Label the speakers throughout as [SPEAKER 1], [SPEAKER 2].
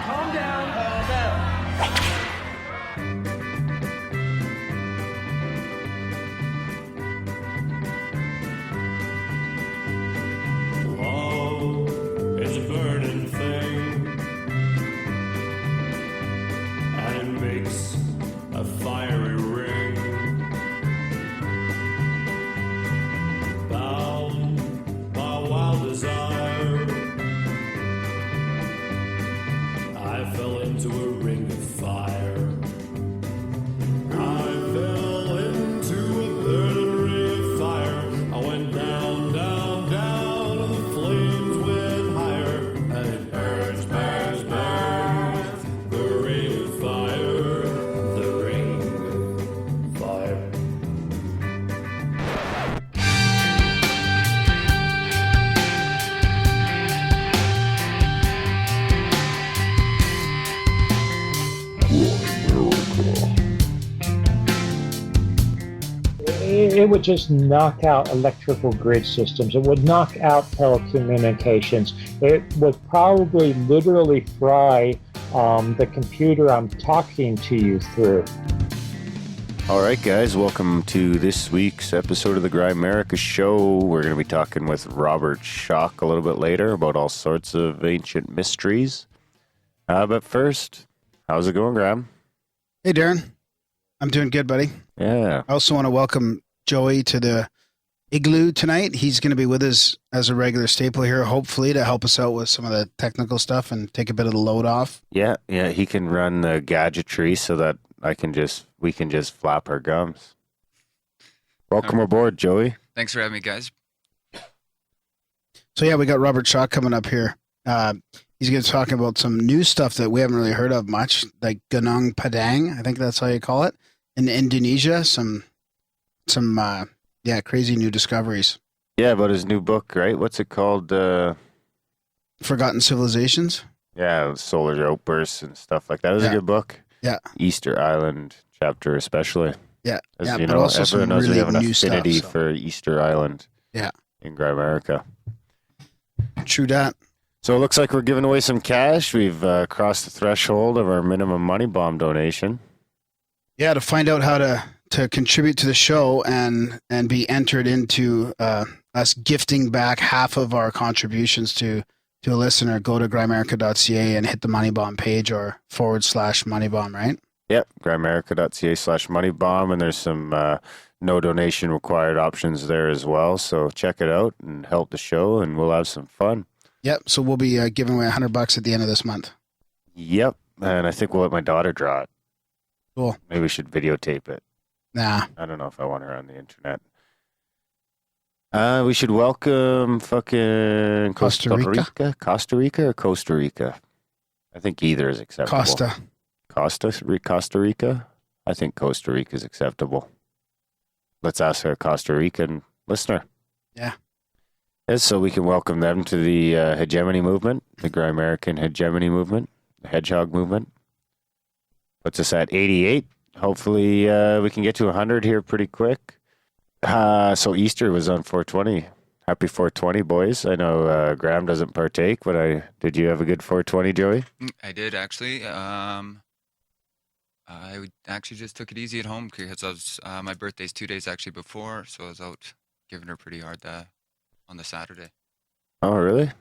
[SPEAKER 1] calm down. Now.
[SPEAKER 2] Love is a burning thing, and it makes a fiery ring. Bound by wild desire, I fell into a ring of fire. I fell into a burning ring of fire. I went down, down, down, and the flames went higher. And it burns, burns, burns. The ring of fire, the ring of fire.
[SPEAKER 3] It would just knock out electrical grid systems. It would knock out telecommunications. It would probably literally fry the computer I'm talking to you through.
[SPEAKER 4] All right, guys, welcome to this week's episode of the Grimerica Show. We're going to be talking with Robert Schoch a little bit later about all sorts of ancient mysteries. But first, how's it going, Graham?
[SPEAKER 5] Hey, Darren. I'm doing good, buddy.
[SPEAKER 4] Yeah.
[SPEAKER 5] I also want to welcome Joey to the Igloo tonight. He's going to be with us as a regular staple here, hopefully, to help us out with some of the technical stuff and take a bit of the load off.
[SPEAKER 4] Yeah, he can run the gadgetry so that we can just flap our gums. Welcome aboard, Joey.
[SPEAKER 6] Thanks for having me, guys.
[SPEAKER 5] So, yeah, we got Robert Shaw coming up here. He's going to talk about some new stuff that we haven't really heard of much, like Gunung Padang, I think that's how you call it, in Indonesia. Some crazy new discoveries.
[SPEAKER 4] Yeah, about his new book, right? What's it called?
[SPEAKER 5] Forgotten Civilizations?
[SPEAKER 4] Yeah, solar outbursts and stuff like that. It was a good book.
[SPEAKER 5] Yeah.
[SPEAKER 4] Easter Island chapter especially.
[SPEAKER 5] Yeah.
[SPEAKER 4] As
[SPEAKER 5] yeah,
[SPEAKER 4] you
[SPEAKER 5] but
[SPEAKER 4] know,
[SPEAKER 5] also some
[SPEAKER 4] everyone knows
[SPEAKER 5] really
[SPEAKER 4] we have an
[SPEAKER 5] new
[SPEAKER 4] affinity
[SPEAKER 5] stuff, so.
[SPEAKER 4] for Easter Island.
[SPEAKER 5] Yeah.
[SPEAKER 4] In Grimerica.
[SPEAKER 5] True that.
[SPEAKER 4] So it looks like we're giving away some cash. We've crossed the threshold of our minimum money bomb donation.
[SPEAKER 5] Yeah, to find out how to contribute to the show and be entered into us gifting back half of our contributions to a listener, go to grimerica.ca and hit the money bomb page or /moneybomb, right?
[SPEAKER 4] Yep, grimerica.ca/moneybomb, and there's some no donation required options there as well. So check it out and help the show, and we'll have some fun.
[SPEAKER 5] Yep, so we'll be giving away $100 at the end of this month.
[SPEAKER 4] Yep, and I think we'll let my daughter draw it.
[SPEAKER 5] Cool.
[SPEAKER 4] Maybe we should videotape it.
[SPEAKER 5] Nah.
[SPEAKER 4] I don't know if I want her on the internet. We should welcome fucking Costa Rica or Costa Rica? I think either is acceptable. Costa Rica? I think Costa Rica is acceptable. Let's ask our Costa Rican listener.
[SPEAKER 5] Yeah.
[SPEAKER 4] So we can welcome them to the hegemony movement, the Grimerican hegemony movement, the hedgehog movement. Puts us at 88. Hopefully we can get to 100 here pretty quick. So Easter was on 420. Happy 420, boys. I know Graham doesn't partake, but did you have a good 420, Joey?
[SPEAKER 6] I did, actually. I actually just took it easy at home because my birthday's 2 days actually before, so I was out giving her pretty hard on the Saturday.
[SPEAKER 4] Oh, really?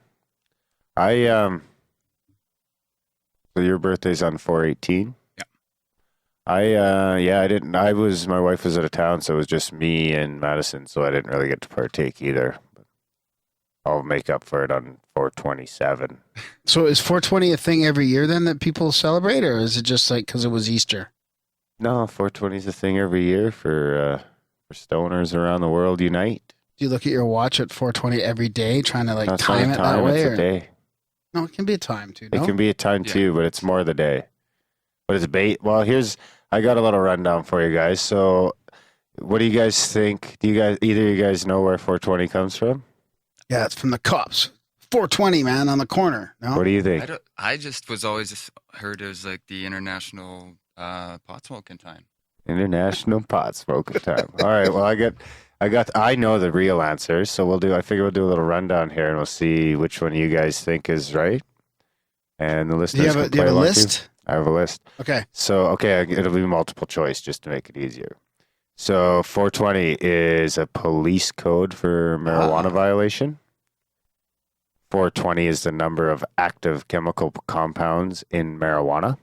[SPEAKER 4] So your birthday's on 4/18?
[SPEAKER 6] Yeah.
[SPEAKER 4] I didn't. My wife was out of town, so it was just me and Madison, so I didn't really get to partake either. But I'll make up for it on 4/27.
[SPEAKER 5] So is 420 a thing every year then that people celebrate, or is it just like because it was Easter?
[SPEAKER 4] No, 420 is a thing every year for stoners around the world unite.
[SPEAKER 5] Do you look at your watch at 420 every day, trying to
[SPEAKER 4] No,
[SPEAKER 5] time it that way?
[SPEAKER 4] It's a day.
[SPEAKER 5] No, it can be a time too.
[SPEAKER 4] It can be a time too, but it's more the day. But it's bait. Well, I got a little rundown for you guys. So, what do you guys think? Either of you guys know where 420 comes from?
[SPEAKER 5] Yeah, it's from the cops. 420, man, on the corner. No?
[SPEAKER 4] What do you think?
[SPEAKER 6] I just was always heard it was like the international pot smoking time.
[SPEAKER 4] International pot smoking time. All right. Well, I know the real answer. So I figure we'll do a little rundown here and we'll see which one you guys think is right. And the
[SPEAKER 5] Do
[SPEAKER 4] listeners
[SPEAKER 5] you have
[SPEAKER 4] can play
[SPEAKER 5] a
[SPEAKER 4] along too.
[SPEAKER 5] list?
[SPEAKER 4] I have a list.
[SPEAKER 5] Okay.
[SPEAKER 4] So, okay, it'll be multiple choice just to make it easier. So, 420 is a police code for marijuana violation. 420 is the number of active chemical compounds in marijuana.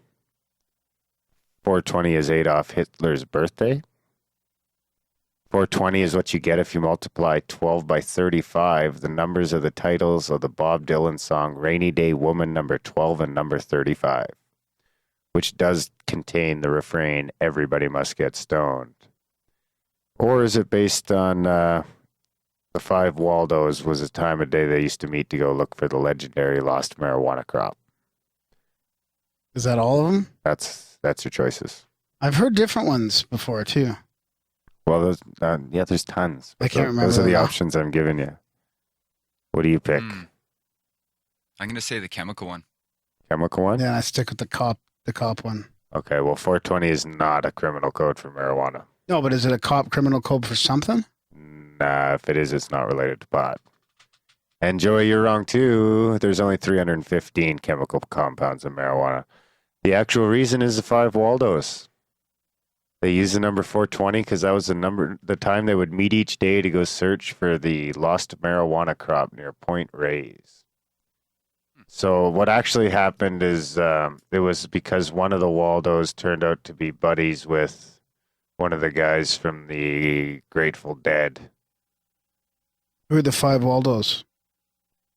[SPEAKER 4] 420 is Adolf Hitler's birthday. 420 is what you get if you multiply 12 by 35, the numbers of the titles of the Bob Dylan song Rainy Day Woman number 12 and number 35, which does contain the refrain, everybody must get stoned. Or is it based on the 5 Waldos was a time of day they used to meet to go look for the legendary lost marijuana crop?
[SPEAKER 5] Is that all of them?
[SPEAKER 4] That's your choices.
[SPEAKER 5] I've heard different ones before too.
[SPEAKER 4] Well, there's tons.
[SPEAKER 5] I can't remember
[SPEAKER 4] Those are the
[SPEAKER 5] them all.
[SPEAKER 4] options I'm giving you. What do you pick?
[SPEAKER 6] I'm going to say the chemical one.
[SPEAKER 4] Chemical one?
[SPEAKER 5] Yeah, I stick with the cop one.
[SPEAKER 4] Okay, well, 420 is not a criminal code for marijuana.
[SPEAKER 5] No, but is it a cop criminal code for something?
[SPEAKER 4] Nah, if it is, it's not related to pot. And Joey, you're wrong too. There's only 315 chemical compounds in marijuana. The actual reason is the 5 Waldos. They use the number 420 because that was the time they would meet each day to go search for the lost marijuana crop near Point Reyes. So what actually happened is it was because one of the Waldos turned out to be buddies with one of the guys from the Grateful Dead.
[SPEAKER 5] Who are the 5 Waldos?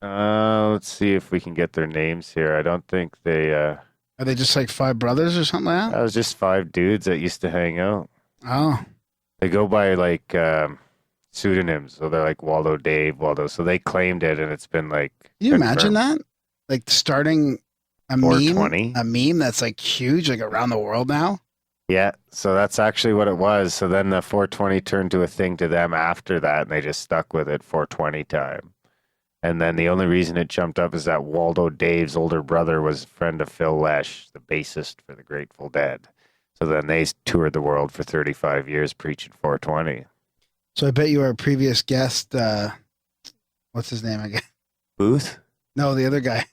[SPEAKER 4] Let's see if we can get their names here. I don't think they...
[SPEAKER 5] Are they just like 5 brothers or something like that?
[SPEAKER 4] That was just 5 dudes that used to hang out.
[SPEAKER 5] Oh.
[SPEAKER 4] They go by like pseudonyms. So they're like Waldo Dave, Waldo. So they claimed it and it's been like...
[SPEAKER 5] Can you imagine
[SPEAKER 4] confirmed.
[SPEAKER 5] that? Like starting a
[SPEAKER 4] 420?
[SPEAKER 5] meme that's like huge, like around the world now?
[SPEAKER 4] Yeah, so that's actually what it was. So then the 420 turned to a thing to them after that, and they just stuck with it 420 time. And then the only reason it jumped up is that Waldo Dave's older brother was a friend of Phil Lesh, the bassist for the Grateful Dead. So then they toured the world for 35 years preaching 420.
[SPEAKER 5] So I bet you our previous guest, what's his name again?
[SPEAKER 4] Booth?
[SPEAKER 5] No, the other guy.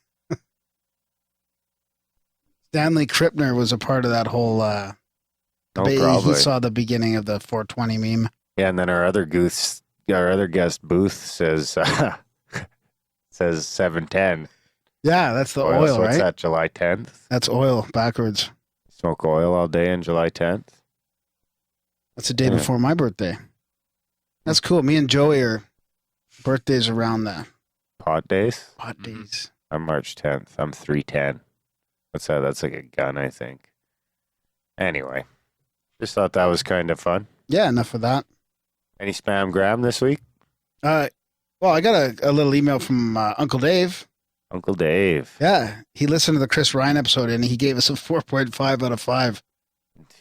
[SPEAKER 5] Stanley Krippner was a part of that whole
[SPEAKER 4] Probably.
[SPEAKER 5] He saw the beginning of the 420 meme.
[SPEAKER 4] Yeah, and then our other guest Booth says 710.
[SPEAKER 5] Yeah, that's the
[SPEAKER 4] So
[SPEAKER 5] oil,
[SPEAKER 4] what's
[SPEAKER 5] right?
[SPEAKER 4] that, July 10th?
[SPEAKER 5] That's oil backwards.
[SPEAKER 4] Smoke oil all day on July 10th?
[SPEAKER 5] That's the day
[SPEAKER 4] Yeah.
[SPEAKER 5] before my birthday. That's cool. Me and Joey are birthdays around the
[SPEAKER 4] Pot days?
[SPEAKER 5] hot days.
[SPEAKER 4] I'm March 10th. I'm 310. What's that? That's like a gun, I think. Anyway, just thought that was kind of fun.
[SPEAKER 5] Yeah, enough of that.
[SPEAKER 4] Any spam gram this week?
[SPEAKER 5] Well, I got a little email from Uncle Dave.
[SPEAKER 4] Uncle Dave.
[SPEAKER 5] Yeah, he listened to the Chris Ryan episode and he gave us a 4.5 out of 5.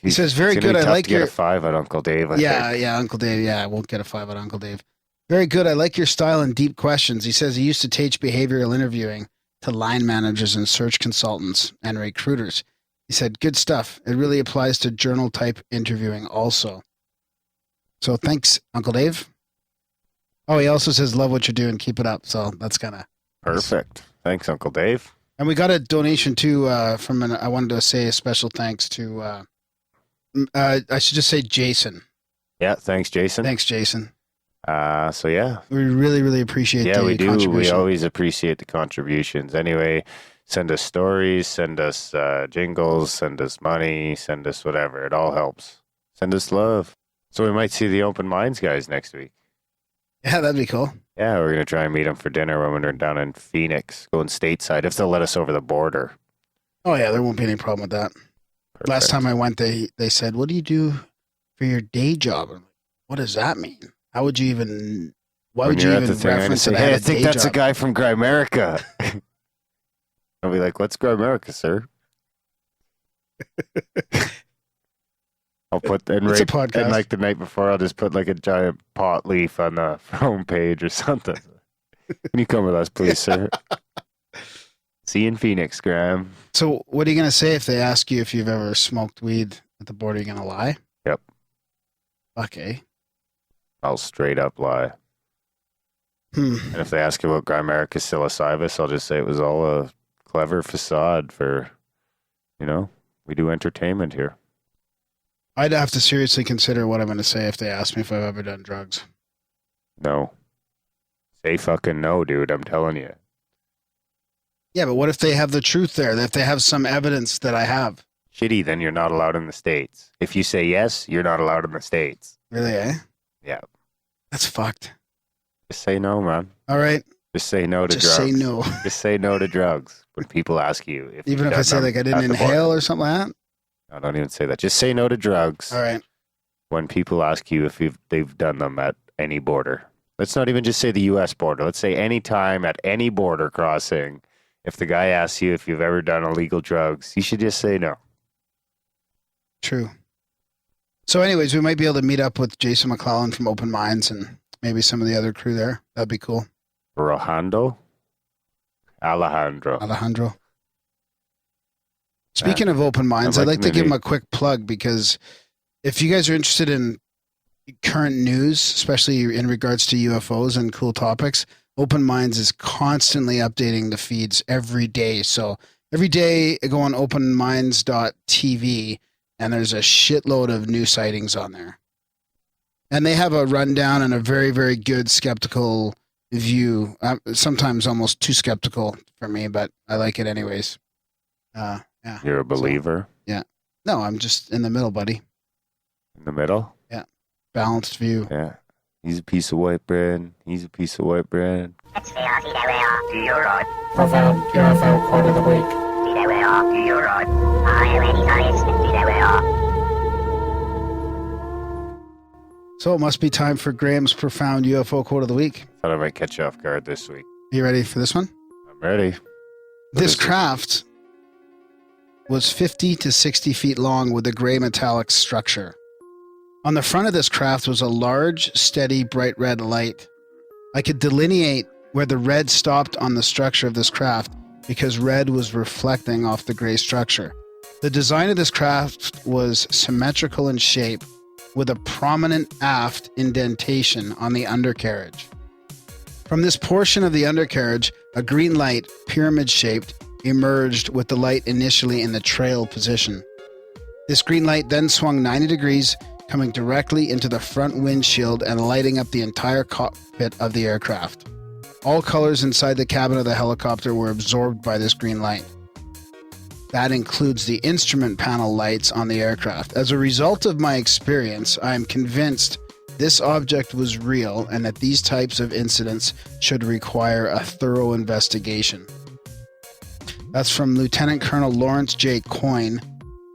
[SPEAKER 5] He says, very
[SPEAKER 4] It's gonna
[SPEAKER 5] good.
[SPEAKER 4] be
[SPEAKER 5] I
[SPEAKER 4] tough
[SPEAKER 5] like
[SPEAKER 4] to get
[SPEAKER 5] your...
[SPEAKER 4] a 5 at Uncle Dave. I think.
[SPEAKER 5] Yeah, Uncle Dave. Yeah, I won't get a 5 out of Uncle Dave. Very good. I like your style and deep questions. He says he used to teach behavioral interviewing to line managers and search consultants and recruiters. He said, good stuff. It really applies to journal type interviewing also. So thanks, Uncle Dave. Oh, he also says, love what you're doing. Keep it up. So that's kind of
[SPEAKER 4] Perfect. Thanks, Uncle Dave.
[SPEAKER 5] And we got a donation too from I wanted to say a special thanks to, I should just say Jason.
[SPEAKER 4] Yeah, thanks, Jason.
[SPEAKER 5] Thanks, Jason.
[SPEAKER 4] So yeah.
[SPEAKER 5] We really, really appreciate the
[SPEAKER 4] We do. We
[SPEAKER 5] contribution.
[SPEAKER 4] always appreciate the contributions. Anyway, send us stories, send us jingles, send us money, send us whatever. It all helps. Send us love. So we might see the Open Minds guys next week.
[SPEAKER 5] Yeah, that'd be cool.
[SPEAKER 4] Yeah, we're going to try and meet them for dinner when we're down in Phoenix, going stateside, if they'll let us over the border.
[SPEAKER 5] Oh, yeah, there won't be any problem with that.
[SPEAKER 4] Perfect.
[SPEAKER 5] Last time I went, they said, what do you do for your day job? I'm like, what does that mean? How would you even, why
[SPEAKER 4] When
[SPEAKER 5] would you
[SPEAKER 4] you're at
[SPEAKER 5] even
[SPEAKER 4] the thing, I'm gonna
[SPEAKER 5] reference
[SPEAKER 4] say,
[SPEAKER 5] it?
[SPEAKER 4] hey, I
[SPEAKER 5] as a
[SPEAKER 4] think
[SPEAKER 5] day
[SPEAKER 4] that's a
[SPEAKER 5] job?
[SPEAKER 4] guy from Grimerica. I'll be like, what's Grimerica, sir? I'll put
[SPEAKER 5] It's a podcast.
[SPEAKER 4] and like the night before, I'll just put like a giant pot leaf on the homepage or something. Can you come with us, please, sir? See you in Phoenix, Graham.
[SPEAKER 5] So what are you going to say if they ask you if you've ever smoked weed at the border? Are you going to lie?
[SPEAKER 4] Yep.
[SPEAKER 5] Okay.
[SPEAKER 4] I'll straight up lie. And if they ask about Grimerica psilocybus, I'll just say it was all a clever facade for, we do entertainment here.
[SPEAKER 5] I'd have to seriously consider what I'm going to say if they ask me if I've ever done drugs.
[SPEAKER 4] No. Say fucking no, dude. I'm telling you.
[SPEAKER 5] Yeah, but what if they have the truth there? If they have some evidence that I have?
[SPEAKER 4] Shitty, then you're not allowed in the States. If you say yes, you're not allowed in the States.
[SPEAKER 5] Really, eh?
[SPEAKER 4] Yeah.
[SPEAKER 5] That's fucked.
[SPEAKER 4] Just say no, man.
[SPEAKER 5] All right.
[SPEAKER 4] Just say no to drugs.
[SPEAKER 5] Just say no.
[SPEAKER 4] Just say no to drugs when people ask you.
[SPEAKER 5] Even if I say like I didn't inhale or something like that?
[SPEAKER 4] No, don't even say that. Just say no to drugs.
[SPEAKER 5] All right.
[SPEAKER 4] When people ask you if they've done them at any border. Let's not even just say the U.S. border. Let's say any time at any border crossing. If the guy asks you if you've ever done illegal drugs, you should just say no.
[SPEAKER 5] True. So anyways, we might be able to meet up with Jason McClellan from Open Minds and maybe some of the other crew there. That'd be cool.
[SPEAKER 4] Alejandro.
[SPEAKER 5] Speaking of Open Minds, I'd like to give him a quick plug because if you guys are interested in current news, especially in regards to UFOs and cool topics, Open Minds is constantly updating the feeds every day. So every day I go on openminds.tv and there's a shitload of new sightings on there. And they have a rundown and a very, very good skeptical view. Sometimes almost too skeptical for me, but I like it anyways. Yeah.
[SPEAKER 4] You're a believer?
[SPEAKER 5] So, yeah. No, I'm just in the middle, buddy.
[SPEAKER 4] In the middle?
[SPEAKER 5] Yeah. Balanced view.
[SPEAKER 4] Yeah. He's a piece of white bread.
[SPEAKER 3] Profound UFO quote of the week.
[SPEAKER 5] So it must be time for Graham's profound UFO quote of the week.
[SPEAKER 4] Thought I might catch you off guard this week.
[SPEAKER 5] Are you ready for this one?
[SPEAKER 4] I'm ready.
[SPEAKER 5] This craft was 50 to 60 feet long with a gray metallic structure. On the front of this craft was a large, steady, bright red light. I could delineate where the red stopped on the structure of this craft because red was reflecting off the gray structure. The design of this craft was symmetrical in shape with a prominent aft indentation on the undercarriage. From this portion of the undercarriage, a green light, pyramid-shaped, emerged with the light initially in the trail position. This green light then swung 90 degrees, coming directly into the front windshield and lighting up the entire cockpit of the aircraft. All colors inside the cabin of the helicopter were absorbed by this green light. That includes the instrument panel lights on the aircraft. As a result of my experience, I am convinced this object was real and that these types of incidents should require a thorough investigation. That's from Lieutenant Colonel Lawrence J. Coyne,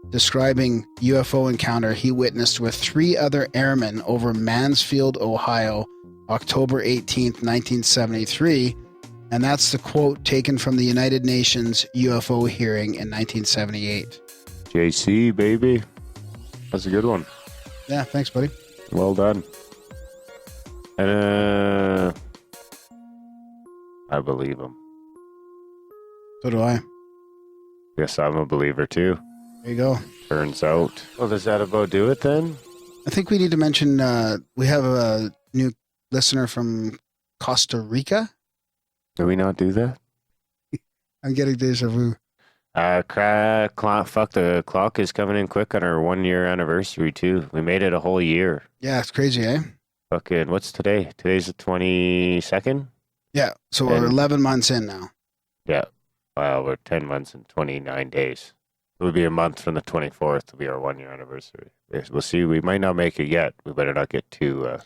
[SPEAKER 5] describing UFO encounter he witnessed with 3 other airmen over Mansfield, Ohio, October 18th, 1973, and that's the quote taken from the United Nations UFO hearing in 1978.
[SPEAKER 4] JC, baby. That's a good one.
[SPEAKER 5] Yeah, thanks, buddy.
[SPEAKER 4] Well done. And I believe him.
[SPEAKER 5] So do I.
[SPEAKER 4] Guess I'm a believer too.
[SPEAKER 5] There you go.
[SPEAKER 4] Turns out. Well, does that about do it then?
[SPEAKER 5] I think we need to mention we have a new listener from Costa Rica.
[SPEAKER 4] Did we not do that?
[SPEAKER 5] I'm getting deja vu.
[SPEAKER 4] Fuck, the clock is coming in quick on our 1-year anniversary too. We made it a whole year.
[SPEAKER 5] Yeah, it's crazy, eh?
[SPEAKER 4] Fucking, what's today? Today's the 22nd?
[SPEAKER 5] Yeah, so we're 11 months in now.
[SPEAKER 4] Yeah. Wow, we're 10 months and 29 days. It would be a month from the 24th to be our 1-year anniversary. We'll see. We might not make it yet. We better not get too...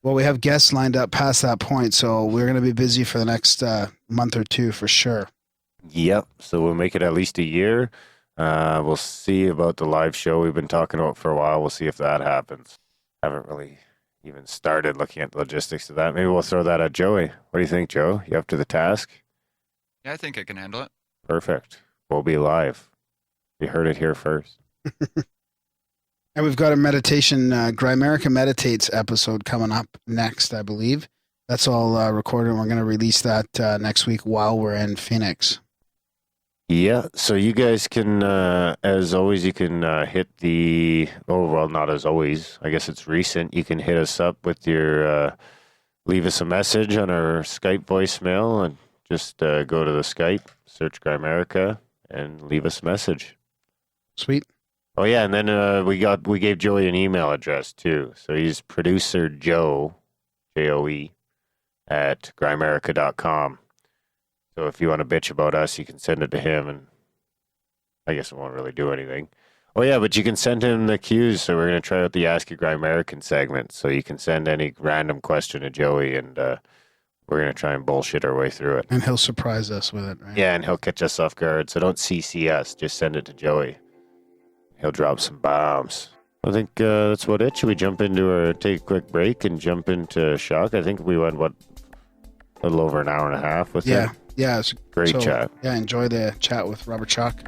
[SPEAKER 5] Well, we have guests lined up past that point, so we're going to be busy for the next month or two for sure.
[SPEAKER 4] Yep. So we'll make it at least a year. We'll see about the live show we've been talking about for a while. We'll see if that happens. Haven't really even started looking at the logistics of that. Maybe we'll throw that at Joey. What do you think, Joe? You up to the task?
[SPEAKER 6] Yeah, I think I can handle it.
[SPEAKER 4] Perfect. We'll be live. You heard it here first.
[SPEAKER 5] And we've got a meditation, Grimerica Meditates episode coming up next, I believe. That's all recorded, and we're going to release that next week while we're in Phoenix.
[SPEAKER 4] Yeah, so you guys can, as always, you can hit the, not as always, I guess it's recent, you can hit us up with your, leave us a message on our Skype voicemail, and just go to the Skype, search Grimerica, and leave us a message.
[SPEAKER 5] Sweet.
[SPEAKER 4] Oh yeah, and then we gave Joey an email address too. So he's producer Joe, Joe, at grimerica.com. So if you want to bitch about us, you can send it to him, and I guess it won't really do anything. Oh yeah, but you can send him the cues. So we're going to try out the Ask a Grimerican segment. So you can send any random question to Joey, and we're going to try and bullshit our way through it.
[SPEAKER 5] And he'll surprise us with it, right?
[SPEAKER 4] Yeah, and he'll catch us off guard. So don't CC us. Just send it to Joey. He'll drop some bombs. I think that's about it. Should we jump into take a quick break and jump into Schoch? I think we went, a little over an hour and a half with him?
[SPEAKER 5] Yeah. It's
[SPEAKER 4] Great chat.
[SPEAKER 5] Yeah, enjoy the chat with Robert Schoch.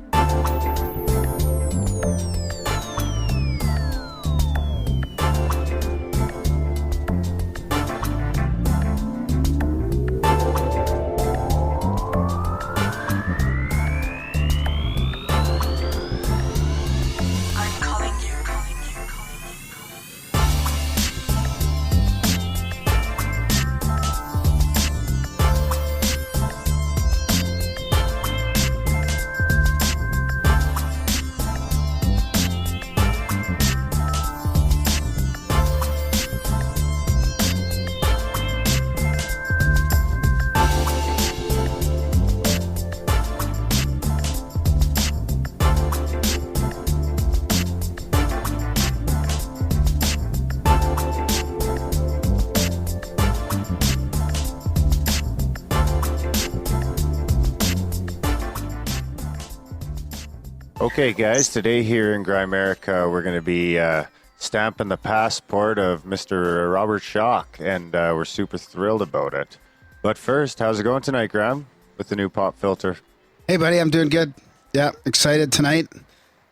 [SPEAKER 4] Okay, guys, today here in Grimerica, we're going to be stamping the passport of Mr. Robert Schoch, and we're super thrilled about it. But first, how's it going tonight, Graham, with the new pop filter?
[SPEAKER 5] Hey, buddy, I'm doing good. Yeah, excited tonight.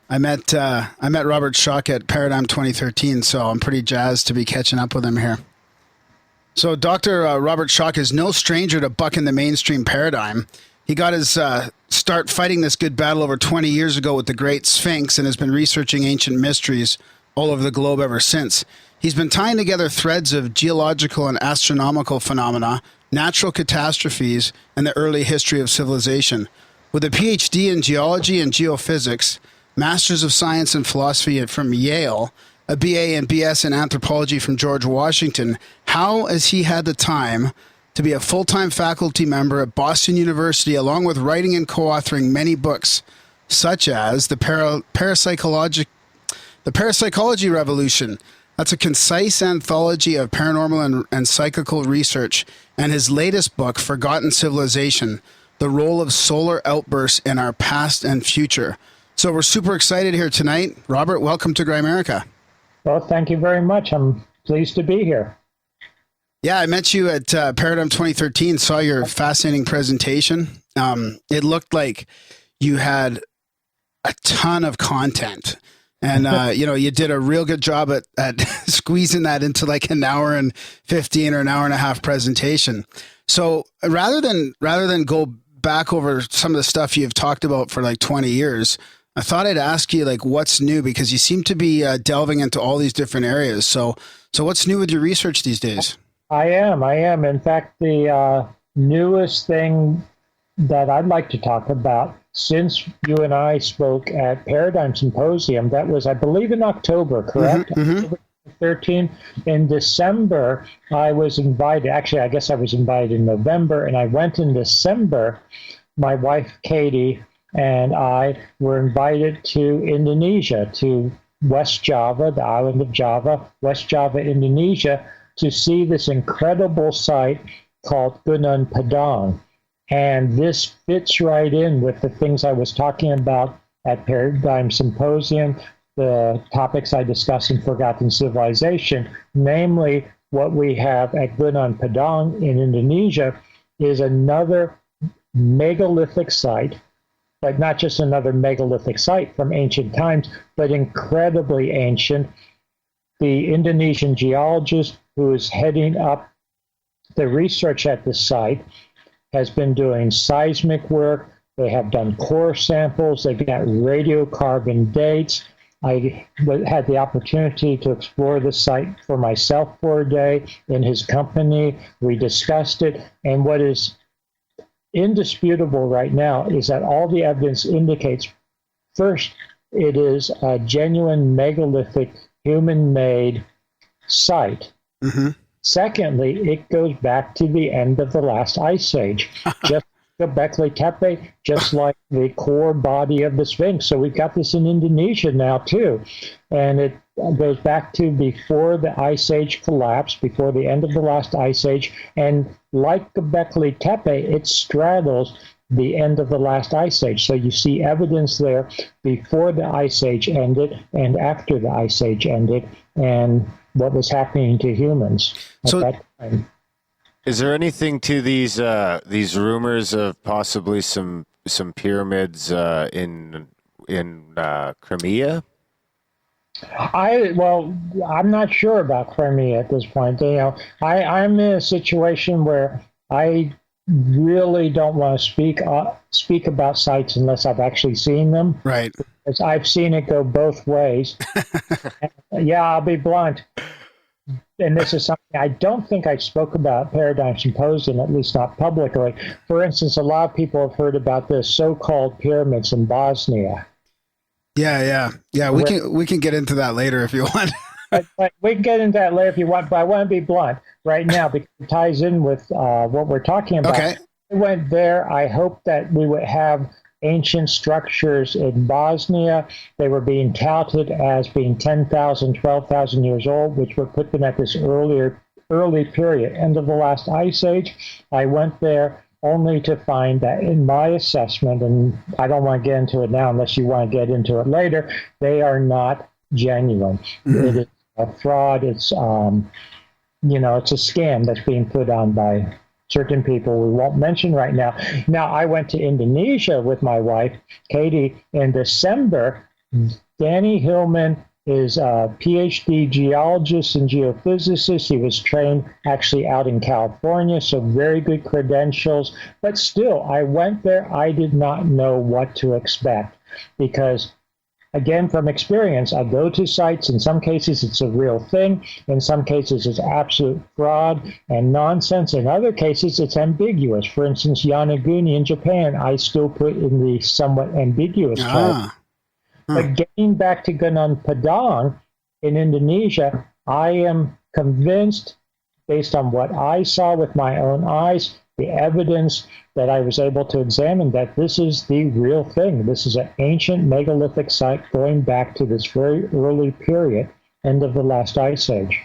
[SPEAKER 5] I met Robert Schoch at Paradigm 2013, so I'm pretty jazzed to be catching up with him here. So Dr. Robert Schoch is no stranger to bucking the mainstream paradigm. He got his start fighting this good battle over 20 years ago with the Great Sphinx and has been researching ancient mysteries all over the globe ever since. He's been tying together threads of geological and astronomical phenomena, natural catastrophes, and the early history of civilization. With a Ph.D. in Geology and Geophysics, Masters of Science and Philosophy from Yale, a BA and BS in Anthropology from George Washington, how has he had the time to be a full-time faculty member at Boston University, along with writing and co-authoring many books, such as The Parapsychology Revolution? That's a concise anthology of paranormal and psychical research, and his latest book, Forgotten Civilization, The Role of Solar Outbursts in Our Past and Future. So we're super excited here tonight. Robert, welcome to Grimerica.
[SPEAKER 3] Well, thank you very much. I'm pleased to be here.
[SPEAKER 5] Yeah, I met you at Paradigm 2013, saw your fascinating presentation. It looked like you had a ton of content. And, you did a real good job at squeezing that into like an hour and 15 or an hour and a half presentation. So rather than go back over some of the stuff you've talked about for like 20 years, I thought I'd ask you like what's new, because you seem to be delving into all these different areas. So what's new with your research these days?
[SPEAKER 3] I am. In fact, the newest thing that I'd like to talk about, since you and I spoke at Paradigm Symposium, that was, I believe, in October, correct?
[SPEAKER 5] Mm-hmm.
[SPEAKER 3] October 13. In December, I was invited. Actually, I guess I was invited in November, and I went in December. My wife, Katie, and I were invited to Indonesia, to West Java, the island of Java, West Java, Indonesia, to see this incredible site called Gunung Padang. And this fits right in with the things I was talking about at Paradigm Symposium, the topics I discussed in Forgotten Civilization, namely what we have at Gunung Padang in Indonesia is another megalithic site, but not just another megalithic site from ancient times, but incredibly ancient. The Indonesian geologist who is heading up the research at the site has been doing seismic work. They have done core samples. They've got radiocarbon dates. I had the opportunity to explore the site for myself for a day in his company. We discussed it. And what is indisputable right now is that all the evidence indicates, first, it is a genuine megalithic human-made site.
[SPEAKER 5] Mm-hmm.
[SPEAKER 3] Secondly, it goes back to the end of the last ice age, just Gobekli Tepe, just like the core body of the Sphinx. So we've got this in Indonesia now too, and it goes back to before the ice age collapsed, before the end of the last ice age, and like Gobekli Tepe, it straddles the end of the last ice age. So you see evidence there before the ice age ended and after the ice age ended, and what was happening to humans at that time.
[SPEAKER 4] Is there anything to these rumors of possibly some pyramids in Crimea?
[SPEAKER 3] I'm not sure about Crimea at this point. I'm in a situation where I really don't want to speak about sites unless I've actually seen them.
[SPEAKER 5] Right.
[SPEAKER 3] Because I've seen it go both ways. Yeah, I'll be blunt. And this is something I don't think I spoke about Paradigm Symposium, at least not publicly. For instance, a lot of people have heard about the so-called pyramids in Bosnia.
[SPEAKER 5] Yeah. We can get into that later if you want.
[SPEAKER 3] but we can get into that later if you want. But I want to be blunt right now because it ties in with what we're talking about.
[SPEAKER 5] Okay.
[SPEAKER 3] I went there. I hoped that we would have ancient structures in Bosnia. They were being touted as being 10,000, 12,000 years old, which would put them at this early period, end of the last ice age. I went there only to find that in my assessment, and I don't want to get into it now unless you want to get into it later, they are not genuine. Mm-hmm. It is a fraud. It's, it's a scam that's being put on by certain people we won't mention right now. Now, I went to Indonesia with my wife, Katie, in December. Danny Hillman is a Ph.D. geologist and geophysicist. He was trained actually out in California, so very good credentials. But still, I went there. I did not know what to expect because, again, from experience, I go to sites. In some cases, it's a real thing. In some cases, it's absolute fraud and nonsense. In other cases, it's ambiguous. For instance, Yonaguni in Japan, I still put in the somewhat ambiguous part. But getting back to Gunung Padang in Indonesia, I am convinced, based on what I saw with my own eyes, the evidence that I was able to examine, that this is the real thing. This is an ancient megalithic site going back to this very early period, end of the last ice age.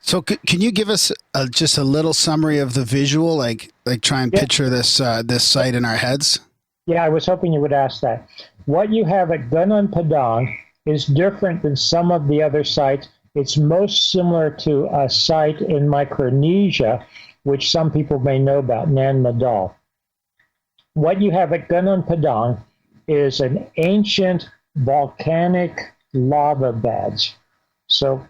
[SPEAKER 5] So can you give us just a little summary of the visual, like try and picture this site in our heads?
[SPEAKER 3] Yeah, I was hoping you would ask that. What you have at Gunung Padang is different than some of the other sites. It's most similar to a site in Micronesia, which some people may know about, Nan Madol. What you have at Gunung Padang is an ancient volcanic lava beds. So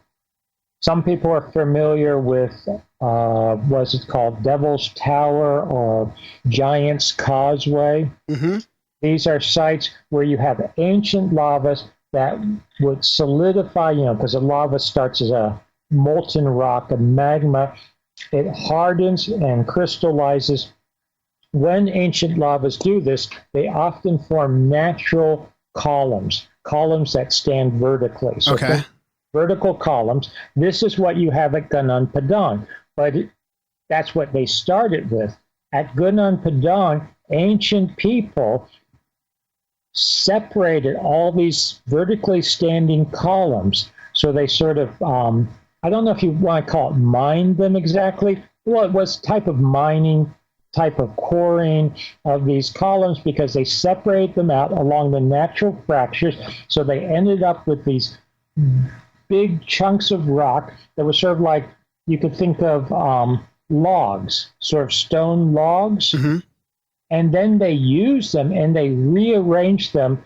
[SPEAKER 3] some people are familiar with what's it called, Devil's Tower or Giant's Causeway. Mm-hmm. These are sites where you have ancient lavas that would solidify, because the lava starts as a molten rock, a magma. It hardens and crystallizes. When ancient lavas do this, they often form natural columns that stand vertically. So vertical columns. This is what you have at Gunung Padang, but that's what they started with. At Gunung Padang, ancient people separated all these vertically standing columns. So they sort of, I don't know if you want to call it mined them exactly. Well, it was type of mining, type of coring of these columns because they separate them out along the natural fractures. So they ended up with these big chunks of rock that was sort of like, you could think of logs, sort of stone logs. Mm-hmm. And then they use them and they rearrange them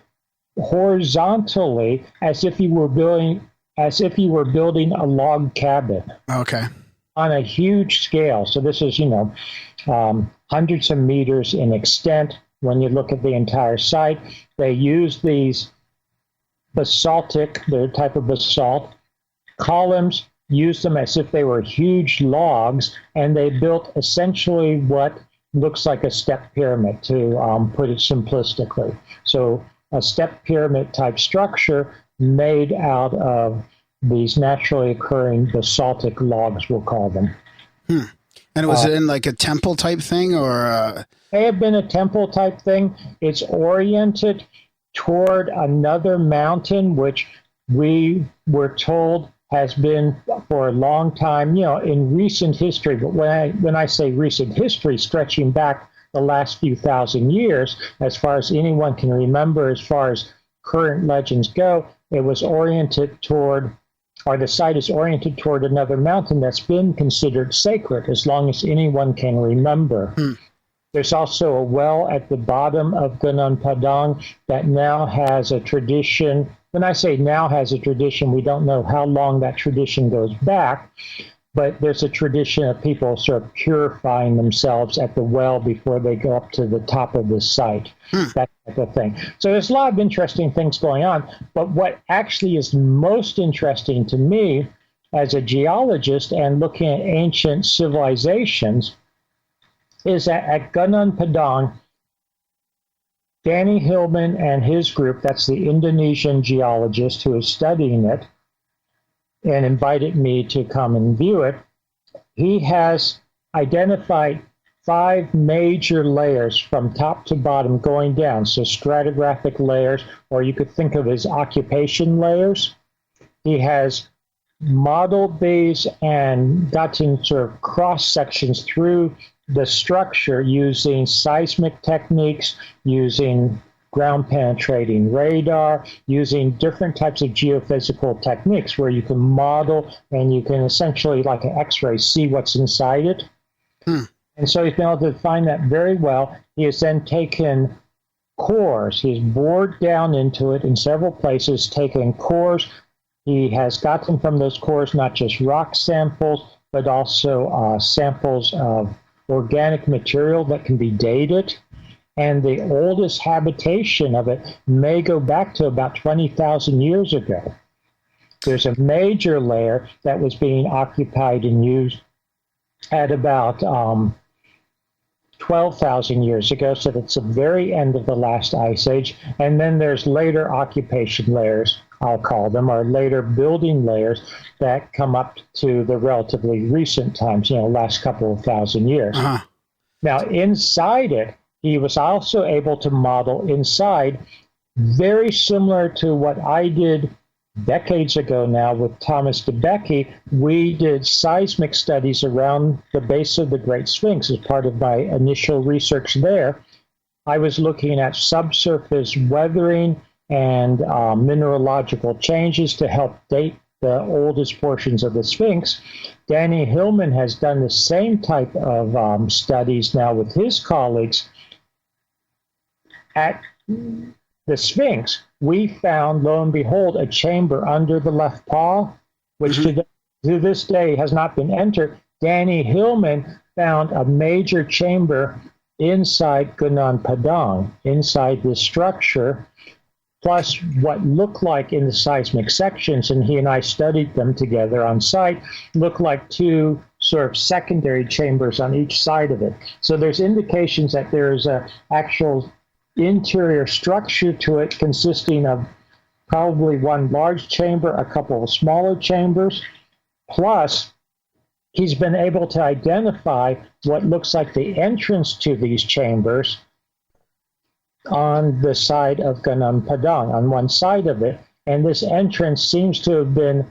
[SPEAKER 3] horizontally as if you were building a log cabin.
[SPEAKER 5] Okay.
[SPEAKER 3] On a huge scale. So this is, hundreds of meters in extent. When you look at the entire site, they use these the type of basalt columns, use them as if they were huge logs, and they built essentially what looks like a step pyramid, to put it simplistically. So a step pyramid type structure made out of these naturally occurring basaltic logs, we'll call them.
[SPEAKER 5] And was it in like a temple type thing, or?
[SPEAKER 3] May have been a temple type thing. It's oriented toward another mountain, which we were told has been for a long time, in recent history. But when I say recent history, stretching back the last few thousand years, as far as anyone can remember, as far as current legends go, it was oriented toward, or the site is oriented toward another mountain that's been considered sacred as long as anyone can remember. There's also a well at the bottom of Gunung Padang that now has a tradition. When I say now has a tradition, we don't know how long that tradition goes back, but there's a tradition of people sort of purifying themselves at the well before they go up to the top of the site, that type of thing. So there's a lot of interesting things going on, but what actually is most interesting to me as a geologist and looking at ancient civilizations is that at Gunung Padang, Danny Hillman and his group, that's the Indonesian geologist who is studying it and invited me to come and view it, he has identified 5 major layers from top to bottom going down. So stratigraphic layers, or you could think of as occupation layers. He has modeled these and gotten sort of cross sections through the structure using seismic techniques, using ground penetrating radar, using different types of geophysical techniques where you can model and you can essentially, like an X-ray, see what's inside it. And so he's been able to find that very well. He has then taken cores. He's bored down into it in several places, taken cores. He has gotten from those cores not just rock samples, but also samples of organic material that can be dated. And the oldest habitation of it may go back to about 20,000 years ago. There's a major layer that was being occupied and used at about 12,000 years ago, so that's the very end of the last ice age. And then there's later occupation layers, I'll call them, or later building layers that come up to the relatively recent times, last couple of thousand years. Now, inside it, he was also able to model inside, very similar to what I did decades ago now with Thomas DeBecke. We did seismic studies around the base of the Great Sphinx as part of my initial research there. I was looking at subsurface weathering and mineralogical changes to help date the oldest portions of the Sphinx. Danny Hillman has done the same type of studies now with his colleagues. At the Sphinx, we found, lo and behold, a chamber under the left paw, which to this day has not been entered. Danny Hillman found a major chamber inside Gunung Padang, inside this structure, plus what looked like in the seismic sections, and he and I studied them together on site, looked like 2 sort of secondary chambers on each side of it. So there's indications that there's an actual interior structure to it consisting of probably 1 large chamber, a couple of smaller chambers, plus he's been able to identify what looks like the entrance to these chambers on the side of Gunung Padang, on one side of it. And this entrance seems to have been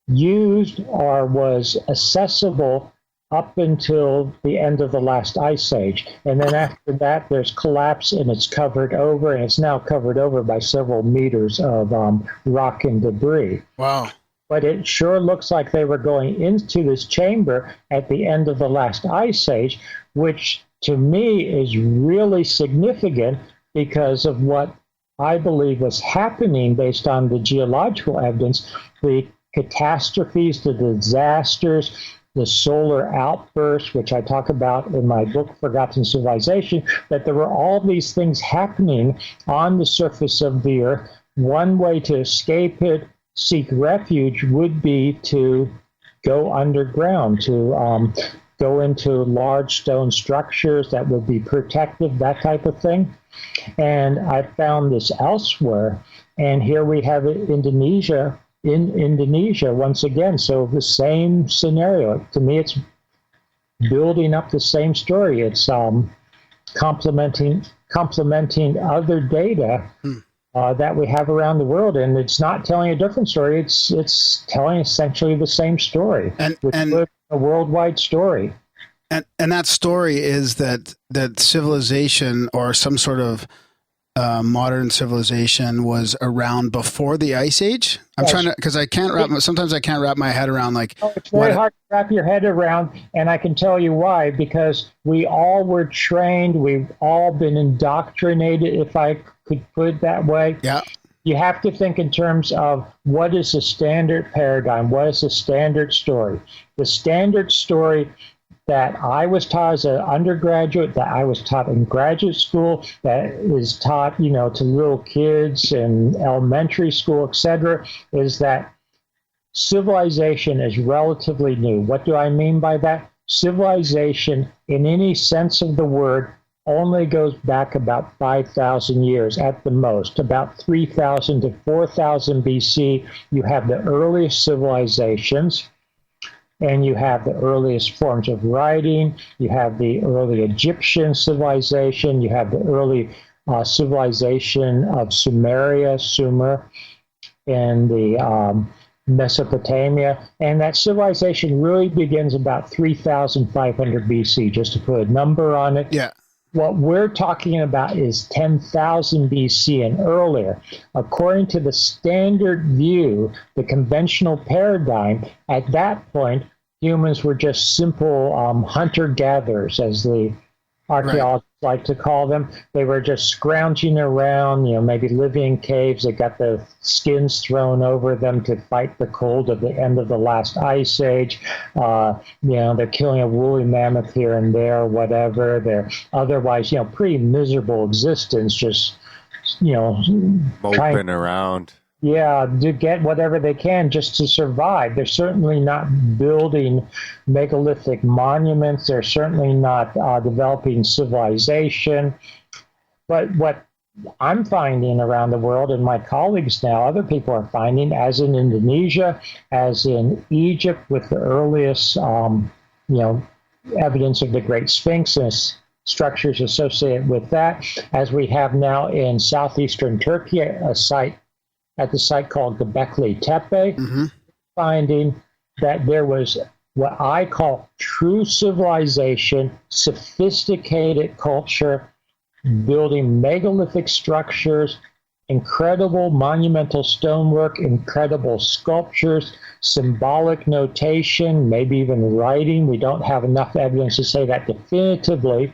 [SPEAKER 3] used or was accessible up until the end of the last ice age. And then after that, there's collapse and it's covered over, and it's now covered over by several meters of rock and debris.
[SPEAKER 5] Wow.
[SPEAKER 3] But it sure looks like they were going into this chamber at the end of the last ice age, which to me is really significant because of what I believe was happening based on the geological evidence, the catastrophes, the disasters, the solar outbursts, which I talk about in my book, Forgotten Civilization, that there were all these things happening on the surface of the Earth. One way to escape it, seek refuge, would be to go underground, to go into large stone structures that would be protective, that type of thing. And I found this elsewhere. And here we have it in Indonesia once again. So the same scenario. To me, it's building up the same story. It's complementing other data that we have around the world, and it's not telling a different story. It's telling essentially the same story, and a worldwide story.
[SPEAKER 5] And that story is that civilization, or some sort of modern civilization, was around before the Ice Age. I'm trying to, because sometimes I can't wrap my head around
[SPEAKER 3] it's very hard to wrap your head around, and I can tell you why. Because we all were trained, we've all been indoctrinated, if I could put it that way.
[SPEAKER 5] Yeah.
[SPEAKER 3] You have to think in terms of what is the standard paradigm, what is the standard story. The standard story that I was taught as an undergraduate, that I was taught in graduate school, that is taught, to little kids in elementary school, etc., is that civilization is relatively new. What do I mean by that? Civilization, in any sense of the word, only goes back about 5,000 years at the most. About 3,000 to 4,000 BC, you have the earliest civilizations. And you have the earliest forms of writing, you have the early Egyptian civilization, you have the early civilization of Sumer, and the Mesopotamia. And that civilization really begins about 3,500 BC, just to put a number on it.
[SPEAKER 5] Yeah.
[SPEAKER 3] What we're talking about is 10,000 BC and earlier. According to the standard view, the conventional paradigm, at that point, humans were just simple hunter-gatherers, as the archaeologists like to call them. They were just scrounging around, maybe living in caves. They got the skins thrown over them to fight the cold at the end of the last ice age. They're killing a woolly mammoth here and there, whatever. They're otherwise, pretty miserable existence, just,
[SPEAKER 4] moping around.
[SPEAKER 3] Yeah, to get whatever they can just to survive. They're certainly not building megalithic monuments. They're certainly not developing civilization. But what I'm finding around the world, and my colleagues now, other people are finding, as in Indonesia, as in Egypt, with the earliest, evidence of the Great Sphinx and structures associated with that, as we have now in southeastern Turkey, at the site called Gobekli Tepe, finding that there was what I call true civilization, sophisticated culture, building megalithic structures, incredible monumental stonework, incredible sculptures, symbolic notation, maybe even writing. We don't have enough evidence to say that definitively,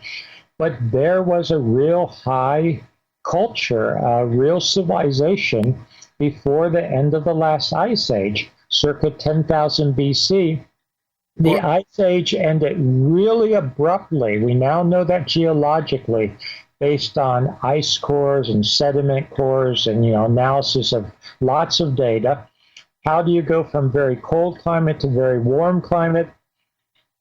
[SPEAKER 3] but there was a real high culture, a real civilization before the end of the last ice age, circa 10,000 BC. The ice age ended really abruptly. We now know that geologically, based on ice cores and sediment cores and analysis of lots of data. How do you go from very cold climate to very warm climate?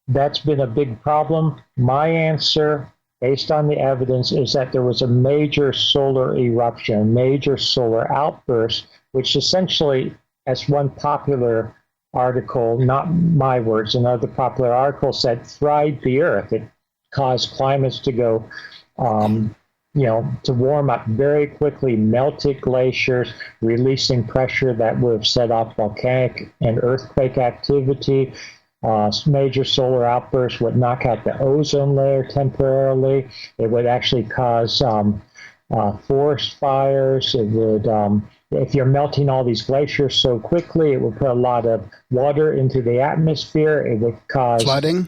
[SPEAKER 3] That's been a big problem. My answer, based on the evidence, is that there was a major solar eruption, a major solar outburst, which essentially, as one popular article, not my words, another popular article said, fried the Earth. It caused climates to go, to warm up very quickly, melted glaciers, releasing pressure that would have set off volcanic and earthquake activity. Major solar outbursts would knock out the ozone layer temporarily. It would actually cause forest fires. It would, if you're melting all these glaciers so quickly, it would put a lot of water into the atmosphere. It would cause
[SPEAKER 5] flooding,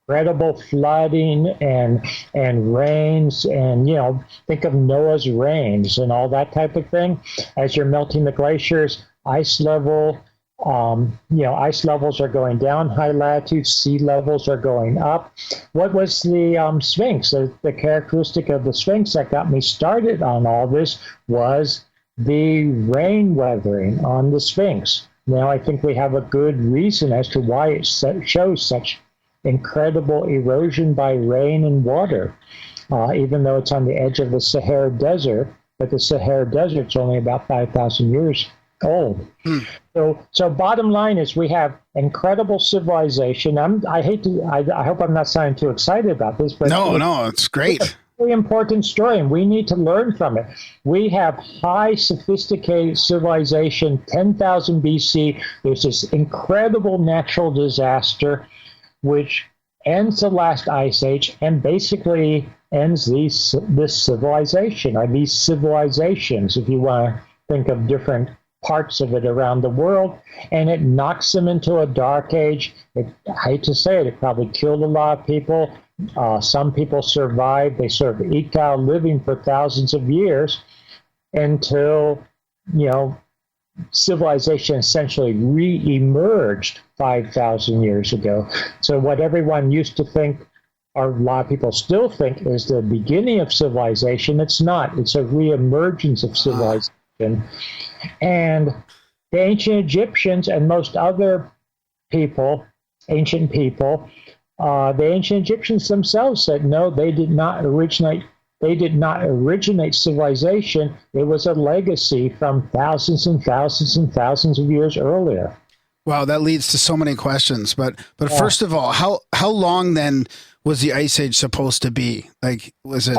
[SPEAKER 3] incredible flooding and rains, and think of Noah's rains and all that type of thing. As you're melting the glaciers, ice levels are going down high latitude, sea levels are going up. What was the Sphinx? The characteristic of the Sphinx that got me started on all this was the rain weathering on the Sphinx. Now, I think we have a good reason as to why it shows such incredible erosion by rain and water, even though it's on the edge of the Sahara Desert. But the Sahara Desert's only about 5,000 years old. So bottom line is we have incredible civilization. I hope I'm not sounding too excited about this, but
[SPEAKER 5] no, it's great.
[SPEAKER 3] It's a very important story, and we need to learn from it. We have high sophisticated civilization, 10,000 BC. There's this incredible natural disaster, which ends the last ice age and basically ends this civilization, or these civilizations, if you want to think of different parts of it around the world, and it knocks them into a dark age. I hate to say it, it probably killed a lot of people. Some people survived. They sort of eked out a living for thousands of years until, civilization essentially re-emerged 5,000 years ago. So what everyone used to think, or a lot of people still think, is the beginning of civilization. It's not. It's a re-emergence of civilization. And the ancient Egyptians and most other people, ancient people, the ancient Egyptians themselves said, no, they did not originate civilization. It was a legacy from thousands and thousands and thousands of years earlier.
[SPEAKER 5] Wow, that leads to so many questions. But first of all, how long then was the ice age supposed to be? Like, was it?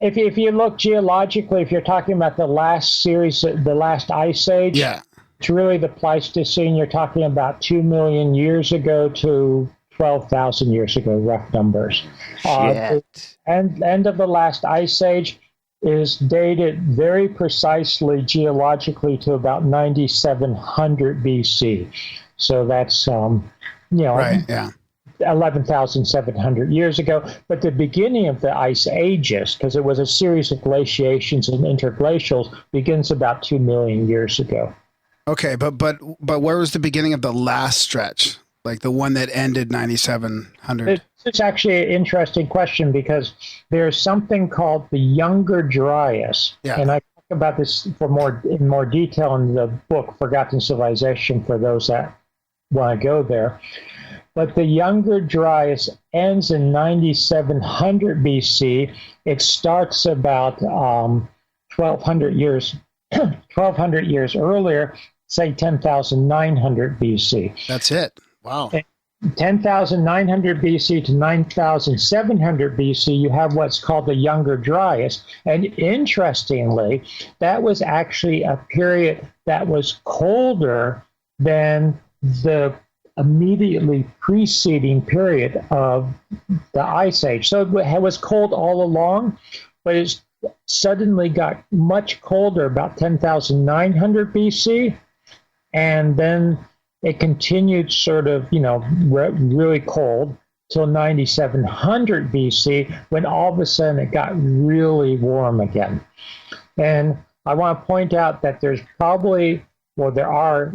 [SPEAKER 3] If you look geologically, if you're talking about the last ice age, it's really the Pleistocene. You're talking about 2 million years ago to 12,000 years ago, rough numbers. And end of the last ice age is dated very precisely geologically to about 9,700 BC. So that's, 11,700 years ago. But the beginning of the ice ages, because it was a series of glaciations and interglacials, begins about 2 million years ago.
[SPEAKER 5] Okay, but where was the beginning of the last stretch? Like the one that ended 9,700?
[SPEAKER 3] It's actually an interesting question, because there's something called the Younger Dryas. Yeah. And I talk about this in more detail in the book, Forgotten Civilization, for those that want to go there. But the Younger Dryas ends in 9,700 BC. It starts about 1,200 years earlier, say 10,900 BC.
[SPEAKER 5] That's it. Wow.
[SPEAKER 3] 10,900 BC to 9,700 BC, you have what's called the Younger Dryas. And interestingly, that was actually a period that was colder than the immediately preceding period of the Ice Age. So it was cold all along, but it suddenly got much colder about 10,900 BC, and then it continued sort of, really cold till 9,700 BC, when all of a sudden it got really warm again. And I want to point out that there are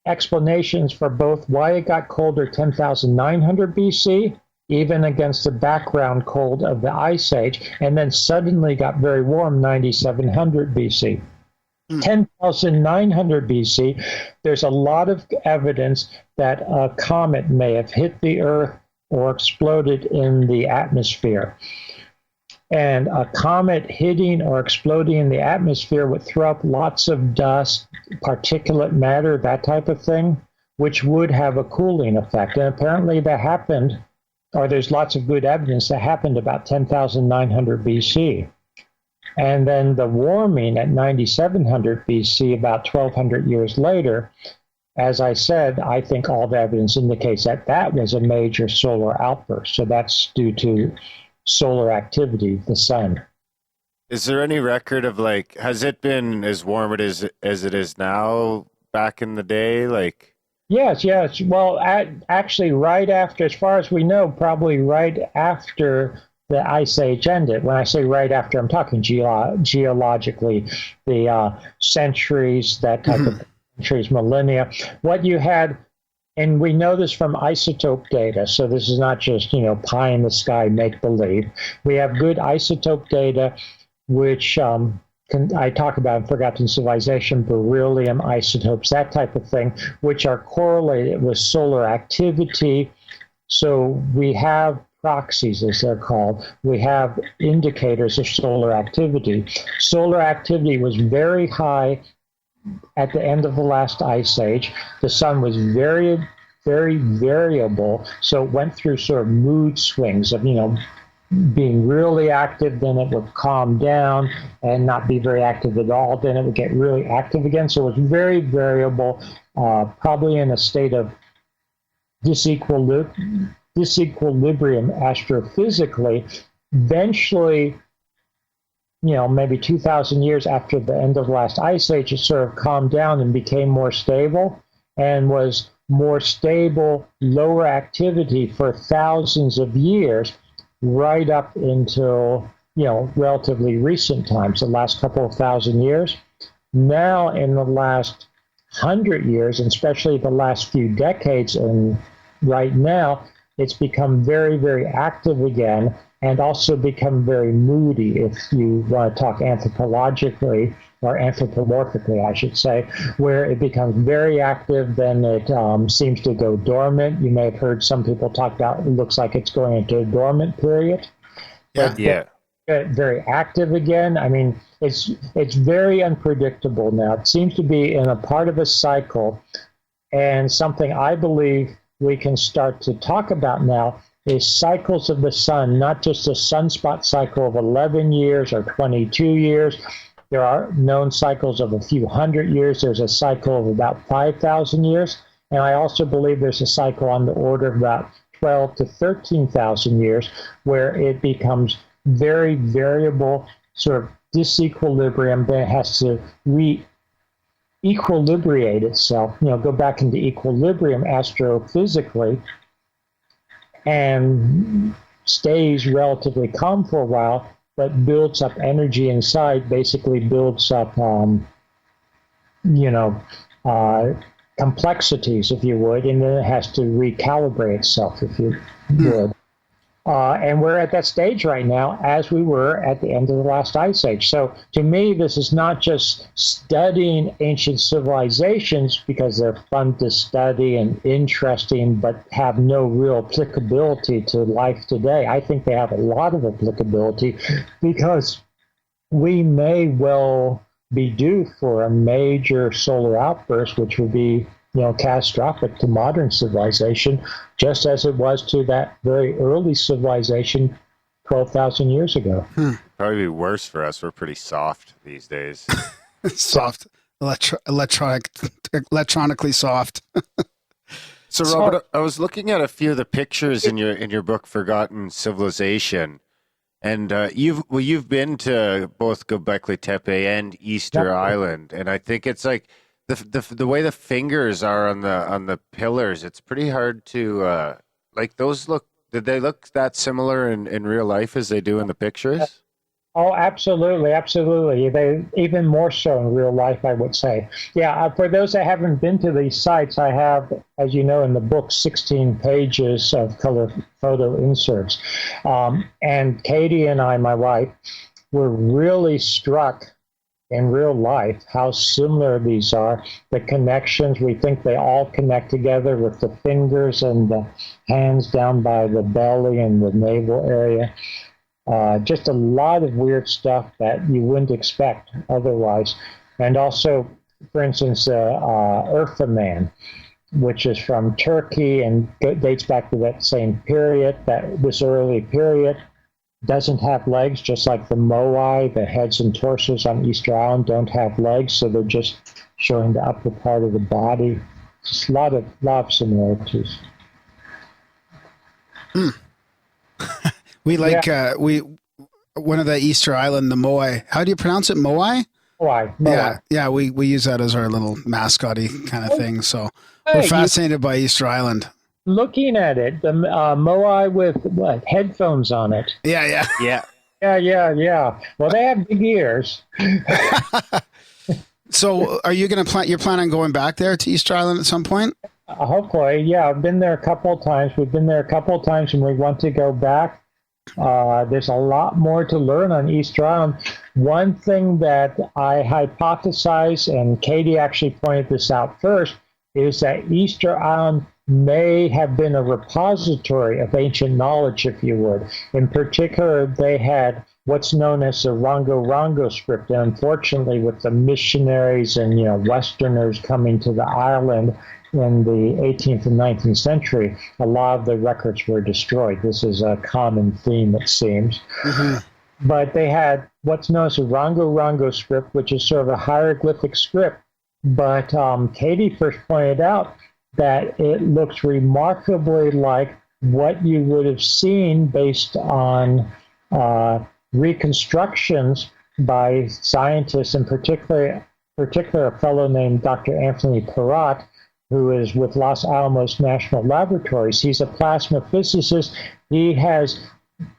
[SPEAKER 3] explanations for both why it got colder 10,900 BC, even against the background cold of the Ice Age, and then suddenly got very warm 9,700 BC. 10,900 BC, there's a lot of evidence that a comet may have hit the Earth or exploded in the atmosphere. And a comet hitting or exploding in the atmosphere would throw up lots of dust, particulate matter, that type of thing, which would have a cooling effect. And apparently that happened, or there's lots of good evidence that happened about 10,900 BC. And then the warming at 9,700 BC, about 1,200 years later, as I said, I think all the evidence indicates that was a major solar outburst. So that's due to solar activity, the sun.
[SPEAKER 4] Is there any record of, has it been as warm as it is now back in the day?
[SPEAKER 3] Yes. Well, actually, right after, as far as we know, probably right after the Ice Age ended. When I say right after, I'm talking geologically, the centuries, that type of centuries, millennia. What you had, and we know this from isotope data, so this is not just, pie in the sky, make-believe. We have good isotope data, which I talk about in Forgotten Civilization, beryllium isotopes, that type of thing, which are correlated with solar activity So we have proxies, as they're called. We have indicators of solar activity. Solar activity was very high at the end of the last ice age. The sun was very, very variable, so it went through sort of mood swings of, being really active, then it would calm down and not be very active at all, then it would get really active again. So it was very variable, probably in a state of disequilibrium astrophysically. Eventually, maybe 2,000 years after the end of the last ice age, it sort of calmed down and became more stable, and was more stable, lower activity for thousands of years, right up until, relatively recent times, the last couple of thousand years. Now, in the last 100 years, and especially the last few decades, and right now, it's become very, very active again, and also become very moody, if you want to talk anthropologically, or anthropomorphically, I should say, where it becomes very active, then it seems to go dormant. You may have heard some people talk about it looks like it's going into a dormant period.
[SPEAKER 5] Yeah.
[SPEAKER 3] Very active again. I mean, it's very unpredictable now. It seems to be in a part of a cycle, and something I believe we can start to talk about now is cycles of the sun, not just a sunspot cycle of 11 years or 22 years. There are known cycles of a few hundred years. There's a cycle of about 5,000 years. And I also believe there's a cycle on the order of about 12 to 13,000 years, where it becomes very variable, sort of disequilibrium, then it has to equilibrate itself, go back into equilibrium astrophysically, and stays relatively calm for a while, but builds up energy inside, basically builds up, complexities, if you would, and then it has to recalibrate itself, if you would. And we're at that stage right now, as we were at the end of the last ice age. So to me, this is not just studying ancient civilizations because they're fun to study and interesting, but have no real applicability to life today. I think they have a lot of applicability, because we may well be due for a major solar outburst, which would be catastrophic to modern civilization, just as it was to that very early civilization 12,000 years ago.
[SPEAKER 4] Probably be worse for us. We're pretty soft these days.
[SPEAKER 5] Soft, electronically soft.
[SPEAKER 4] So, Robert, I was looking at a few of the pictures in your book, Forgotten Civilization, and you've been to both Gobekli Tepe and Easter Island, and I think it's like the way the fingers are on the pillars, it's pretty hard to those look. Did they look that similar in real life as they do in the pictures?
[SPEAKER 3] Oh, absolutely, absolutely. They even more so in real life, I would say. Yeah, for those that haven't been to these sites, I have, as you know, in the book, 16 pages of color photo inserts. And Katie and I, my wife, were really struck in real life how similar these are. The connections, we think they all connect together with the fingers and the hands down by the belly and the navel area. Just a lot of weird stuff that you wouldn't expect otherwise. And also, for instance, Urfa Man, which is from Turkey and dates back to that same period, this early period. Doesn't have legs, just like the Moai. The heads and torsos on Easter Island don't have legs, so they're just showing the upper part of the body. Just a lot of similarities.
[SPEAKER 5] We like one of the Easter Island, the Moai. How do you pronounce it? Moai?
[SPEAKER 3] Moai.
[SPEAKER 5] Yeah. We use that as our little mascot-y kind of thing. So we're fascinated by Easter Island.
[SPEAKER 3] Looking at it, the Moai with headphones on it.
[SPEAKER 5] Yeah.
[SPEAKER 3] Yeah. Well, they have big ears.
[SPEAKER 5] So, are you going to plan? You're planning on going back there to Easter Island at some point?
[SPEAKER 3] Hopefully, yeah. I've been there a couple of times. We've been there a couple of times, and we want to go back. There's a lot more to learn on Easter Island. One thing that I hypothesize, and Katie actually pointed this out first, is that Easter Island may have been a repository of ancient knowledge, if you would. In particular, they had what's known as the Rongo script. And unfortunately, with the missionaries and Westerners coming to the island in the 18th and 19th century, a lot of the records were destroyed. This is a common theme, it seems. Mm-hmm. But they had what's known as the Rongo script, which is sort of a hieroglyphic script. But Katie first pointed out that it looks remarkably like what you would have seen based on reconstructions by scientists, in particular a fellow named Dr. Anthony Perrott, who is with Los Alamos National Laboratories. He's a plasma physicist. He has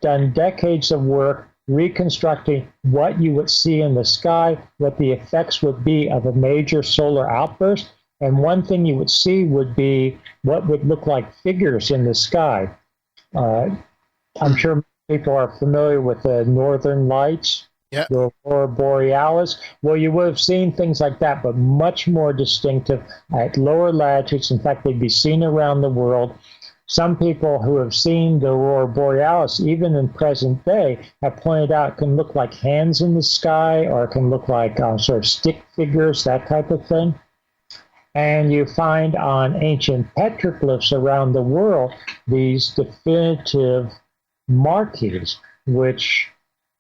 [SPEAKER 3] done decades of work reconstructing what you would see in the sky, what the effects would be of a major solar outburst. And one thing you would see would be what would look like figures in the sky. I'm sure people are familiar with the Northern Lights, the Aurora Borealis. Well, you would have seen things like that, but much more distinctive at lower latitudes. In fact, they'd be seen around the world. Some people who have seen the Aurora Borealis, even in present day, have pointed out it can look like hands in the sky, or it can look like sort of stick figures, that type of thing. And you find on ancient petroglyphs around the world these definitive markings, which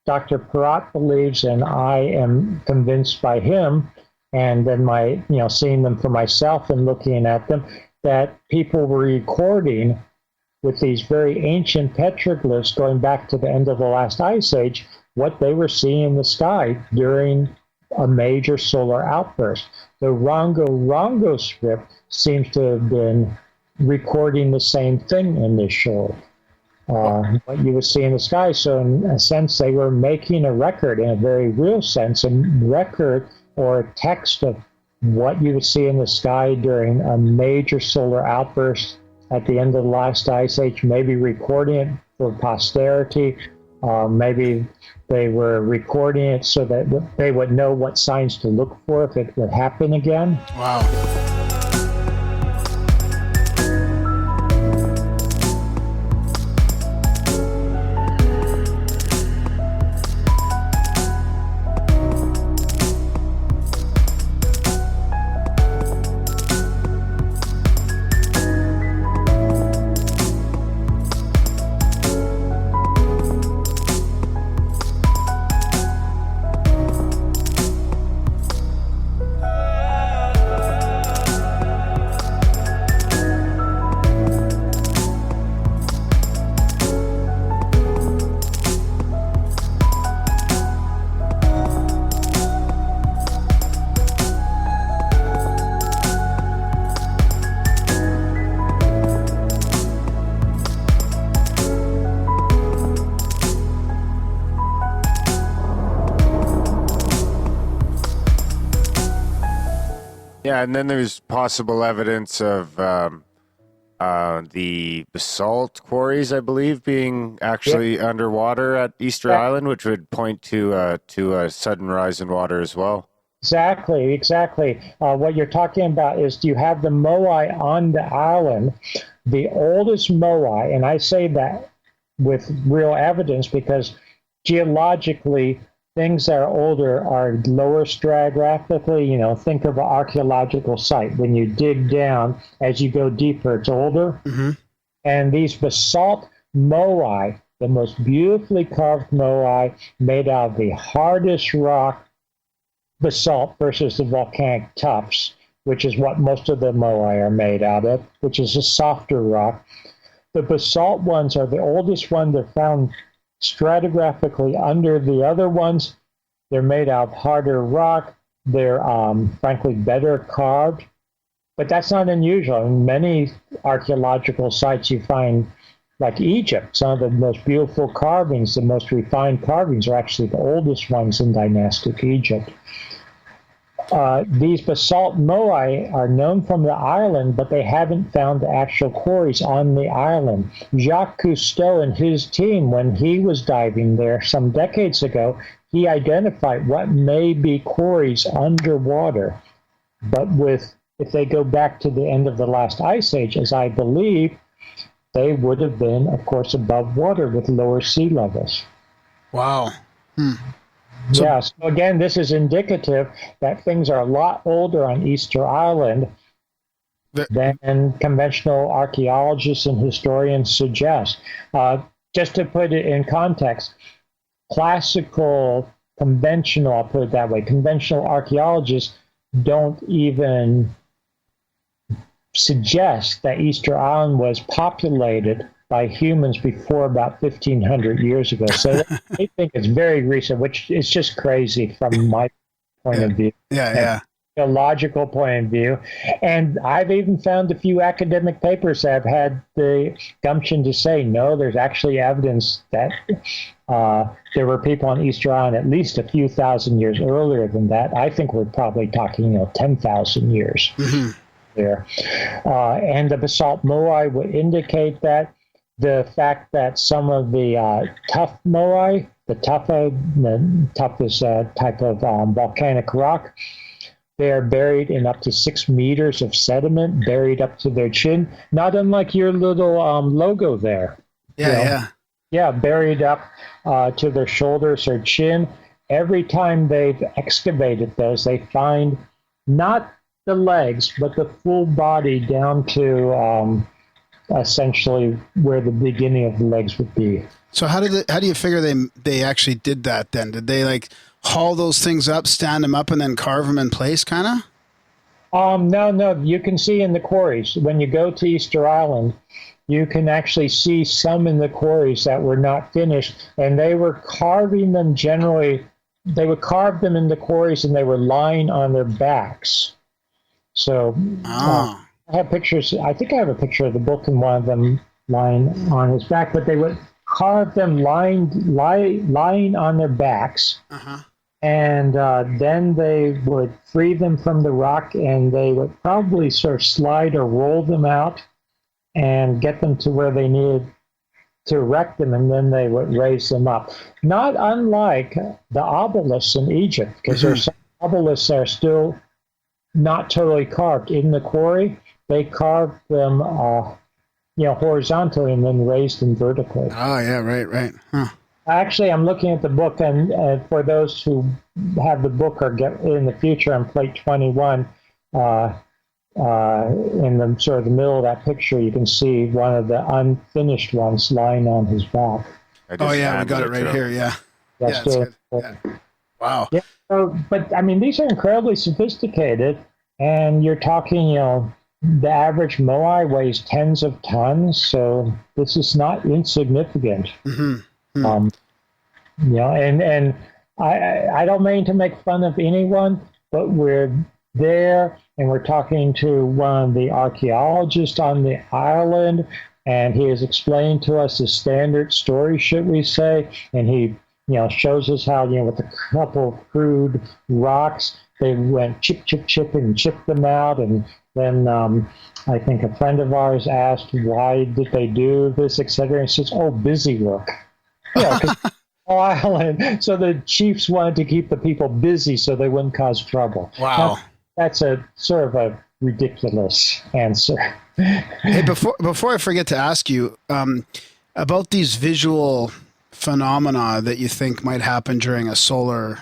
[SPEAKER 3] Dr. Perrott believes, and I am convinced by him, and then seeing them for myself and looking at them, that people were recording with these very ancient petroglyphs going back to the end of the last ice age, what they were seeing in the sky during a major solar outburst. The Rongo script seems to have been recording the same thing initially, what you would see in the sky. So in a sense, they were making a record, in a very real sense, a record or a text of what you would see in the sky during a major solar outburst at the end of the last ice age, maybe recording it for posterity. Maybe they were recording it so that they would know what signs to look for if it would happen again.
[SPEAKER 5] Wow.
[SPEAKER 4] Yeah, and then there's possible evidence of the basalt quarries, I believe, being actually underwater at Easter Island, which would point to a sudden rise in water as well.
[SPEAKER 3] Exactly. What you're talking about is, you have the moai on the island, the oldest moai, and I say that with real evidence because geologically, things that are older are lower stratigraphically. Think of an archaeological site. When you dig down, as you go deeper, it's older. Mm-hmm. And these basalt moai, the most beautifully carved moai, made out of the hardest rock basalt versus the volcanic tuffs, which is what most of the moai are made out of, which is a softer rock. The basalt ones are the oldest one. They're found stratigraphically under the other ones. They're made out of harder rock. They're frankly better carved, but that's not unusual. In many archaeological sites you find, like Egypt, some of the most beautiful carvings, the most refined carvings, are actually the oldest ones in dynastic Egypt. These basalt moai are known from the island, but they haven't found the actual quarries on the island. Jacques Cousteau and his team, when he was diving there some decades ago, he identified what may be quarries underwater. But with if they go back to the end of the last ice age, as I believe, they would have been, of course, above water with lower sea levels.
[SPEAKER 5] Wow.
[SPEAKER 3] So again, this is indicative that things are a lot older on Easter Island than conventional archaeologists and historians suggest. Just to put it in context, conventional, I'll put it that way, conventional archaeologists don't even suggest that Easter Island was populated by humans before about 1,500 years ago. So they think it's very recent, which is just crazy from my point of view. Geological point of view. And I've even found a few academic papers that have had the gumption to say, no, there's actually evidence that there were people on Easter Island at least a few thousand years earlier than that. I think we're probably talking, 10,000 years there. And the basalt moai would indicate that. The fact that some of the tough moai, the toughest type of volcanic rock, they're buried in up to 6 meters of sediment, buried up to their chin, not unlike your little logo there. Yeah, buried up to their shoulders or chin. Every time they've excavated those, they find not the legs, but the full body down to essentially where the beginning of the legs would be.
[SPEAKER 5] So how do you figure they actually did that then? Did they haul those things up, stand them up, and then carve them in place, kind of?
[SPEAKER 3] No. You can see in the quarries when you go to Easter Island, you can actually see some in the quarries that were not finished, and they were carving them generally. They would carve them in the quarries, and they were lying on their backs. So. I have pictures. I think I have a picture of the book and one of them lying on his back, but they would carve them lying on their backs. And then they would free them from the rock, and they would probably sort of slide or roll them out and get them to where they needed to erect them, and then they would raise them up. Not unlike the obelisks in Egypt, because there's some obelisks that are still not totally carved in the quarry. They carved them, horizontally and then raised them vertically.
[SPEAKER 5] Oh, yeah, right. Huh.
[SPEAKER 3] Actually, I'm looking at the book, and for those who have the book or get in the future on plate 21, in the sort of the middle of that picture, you can see one of the unfinished ones lying on his back.
[SPEAKER 5] Oh, yeah, we got it right here, yeah.
[SPEAKER 3] That's
[SPEAKER 5] good. Yeah. Wow.
[SPEAKER 3] Yeah, but, I mean, these are incredibly sophisticated, and you're talking, the average moai weighs tens of tons, so this is not insignificant. And I don't mean to make fun of anyone, but we're there and we're talking to one of the archaeologists on the island, and he is explaining to us the standard story, should we say, and he shows us how, with a couple of crude rocks, they went chip, and chipped them out. And then I think a friend of ours asked, why did they do this, et cetera? And he says, busy work. Because island. So the chiefs wanted to keep the people busy so they wouldn't cause trouble.
[SPEAKER 5] Wow.
[SPEAKER 3] That's a sort of a ridiculous answer.
[SPEAKER 5] Hey, before I forget to ask you about these visual phenomena that you think might happen during a solar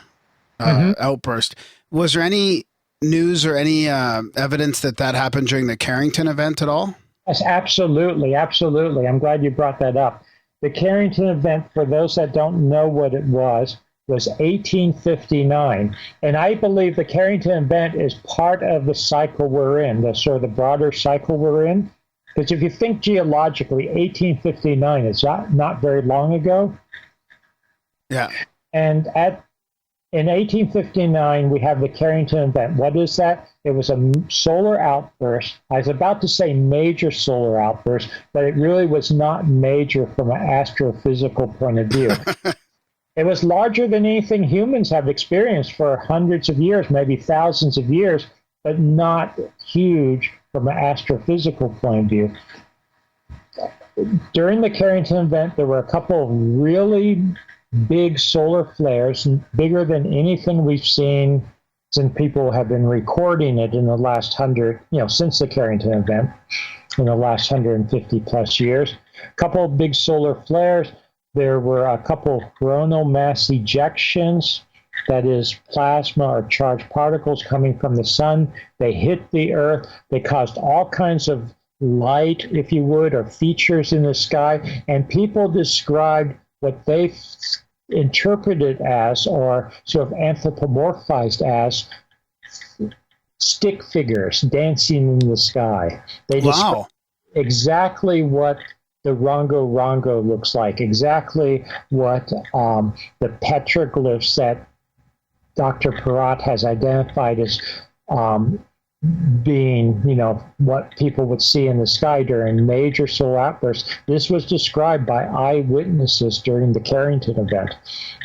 [SPEAKER 5] outburst, was there any news or any evidence that happened during the Carrington event at all?
[SPEAKER 3] Yes, absolutely. I'm glad you brought that up. The Carrington event, for those that don't know what it was 1859. And I believe the Carrington event is part of the cycle we're in, the sort of the broader cycle we're in. Because if you think geologically, 1859 is not very long ago.
[SPEAKER 5] Yeah.
[SPEAKER 3] And in 1859, we have the Carrington event. What is that? It was a solar outburst. I was about to say major solar outburst, but it really was not major from an astrophysical point of view. It was larger than anything humans have experienced for hundreds of years, maybe thousands of years, but not huge from an astrophysical point of view. During the Carrington event, there were a couple of really big solar flares, bigger than anything we've seen and people have been recording it in the last 100, since the Carrington event, in the last 150 plus years. A couple of big solar flares. There were a couple coronal mass ejections, that is plasma or charged particles coming from the sun. They hit the Earth. They caused all kinds of light, if you would, or features in the sky. And people described what they interpreted as, or sort of anthropomorphized as, stick figures dancing in the sky. They described exactly what the Rongo Rongo looks like, exactly what the petroglyphs that Dr. Perrott has identified as being, what people would see in the sky during major solar outbursts. This was described by eyewitnesses during the Carrington event.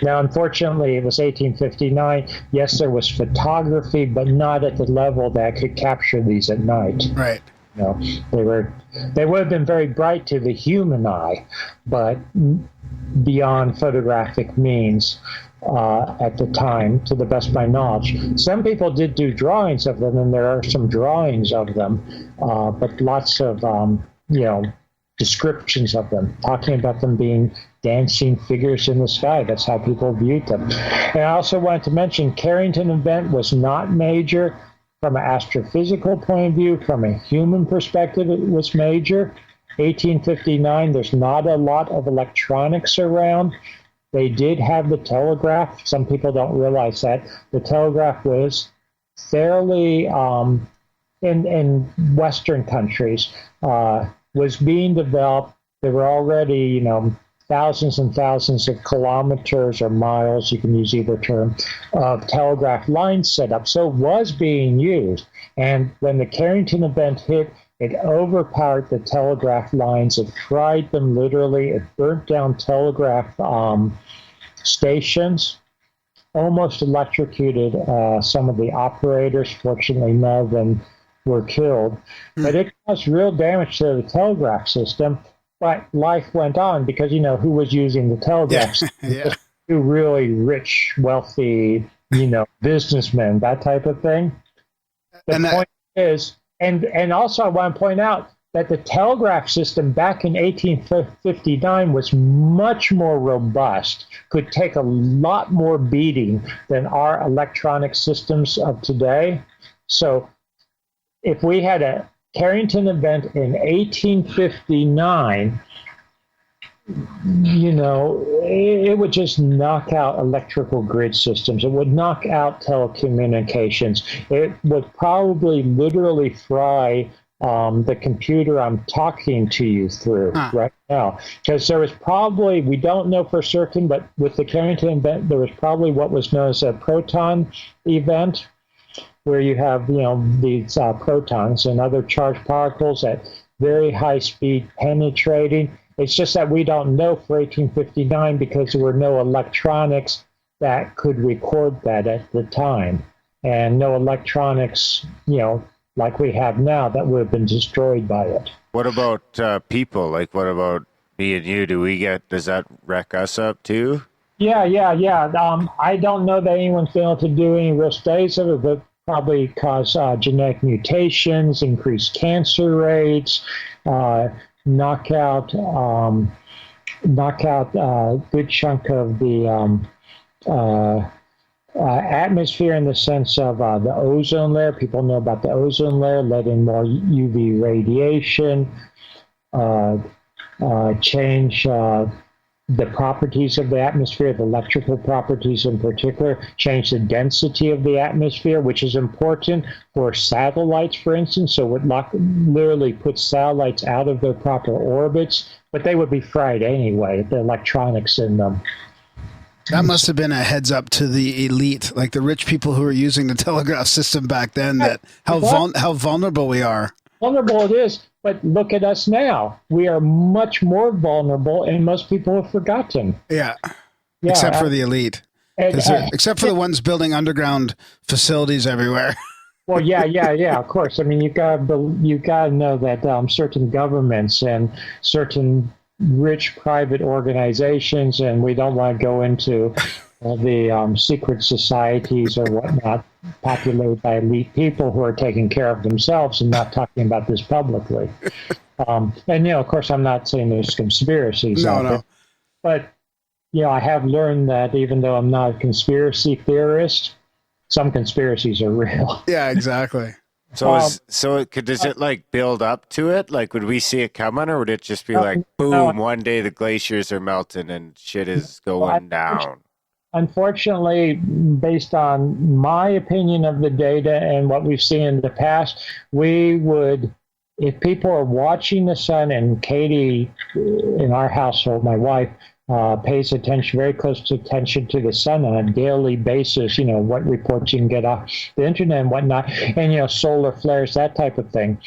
[SPEAKER 3] Now, unfortunately, it was 1859. Yes, there was photography, but not at the level that could capture these at night.
[SPEAKER 5] Right.
[SPEAKER 3] They would have been very bright to the human eye, but beyond photographic means at the time, to the best of my knowledge. Some people did do drawings of them, and there are some drawings of them, but lots of descriptions of them, talking about them being dancing figures in the sky. That's how people viewed them. And I also wanted to mention Carrington event was not major. From an astrophysical point of view, from a human perspective, it was major. 1859, there's not a lot of electronics around. They did have the telegraph. Some people don't realize that. The telegraph was fairly, in Western countries, was being developed. There were already, thousands and thousands of kilometers or miles, you can use either term, of telegraph lines set up. So it was being used. And when the Carrington event hit, it overpowered the telegraph lines. It fried them literally. It burnt down telegraph stations, almost electrocuted some of the operators. Fortunately, none of them were killed. But it caused real damage to the telegraph system. But life went on because, who was using the telegraph system?
[SPEAKER 5] Yeah.
[SPEAKER 3] Two really rich, wealthy, businessmen, that type of thing. The point is, and also I want to point out that the telegraph system back in 1859 was much more robust, could take a lot more beating than our electronic systems of today. So if we had a Carrington event in 1859, it would just knock out electrical grid systems. It would knock out telecommunications. It would probably literally fry the computer I'm talking to you through right now. Because there was probably, we don't know for certain, but with the Carrington event, there was probably what was known as a proton event, where you have, these protons and other charged particles at very high speed penetrating. It's just that we don't know for 1859 because there were no electronics that could record that at the time. And no electronics, like we have now, that would have been destroyed by it.
[SPEAKER 4] What about people? Like, what about me and you? Does that wreck us up too?
[SPEAKER 3] Yeah. I don't know that anyone's been able to do any real studies of it, but probably cause genetic mutations, increased cancer rates, knock out a good chunk of the atmosphere in the sense of the ozone layer. People know about the ozone layer, let in more UV radiation, change the properties of the atmosphere, the electrical properties in particular, change the density of the atmosphere, which is important for satellites, for instance. So it literally puts satellites out of their proper orbits, but they would be fried anyway, the electronics in them.
[SPEAKER 5] That must have been a heads up to the elite, like the rich people who were using the telegraph system back then, that how vulnerable we are.
[SPEAKER 3] Vulnerable it is, but look at us now. We are much more vulnerable, and most people have forgotten.
[SPEAKER 5] Yeah. Except for the elite. Except for the ones building underground facilities everywhere.
[SPEAKER 3] Well, yeah, of course. I mean, you gotta know that certain governments and certain rich private organizations, and we don't want to go into the secret societies or whatnot populated by elite people who are taking care of themselves and not talking about this publicly. And, of course, I'm not saying there's conspiracies out there, but, I have learned that even though I'm not a conspiracy theorist, some conspiracies are real.
[SPEAKER 5] Yeah, exactly.
[SPEAKER 4] So does it like build up to it? Like, would we see it coming, or would it just be like, boom, one day the glaciers are melting and shit is going down?
[SPEAKER 3] Unfortunately, based on my opinion of the data and what we've seen in the past, we would, if people are watching the sun, and Katie in our household, my wife, pays very close attention to the sun on a daily basis, what reports you can get off the internet and whatnot, and, solar flares, that type of thing.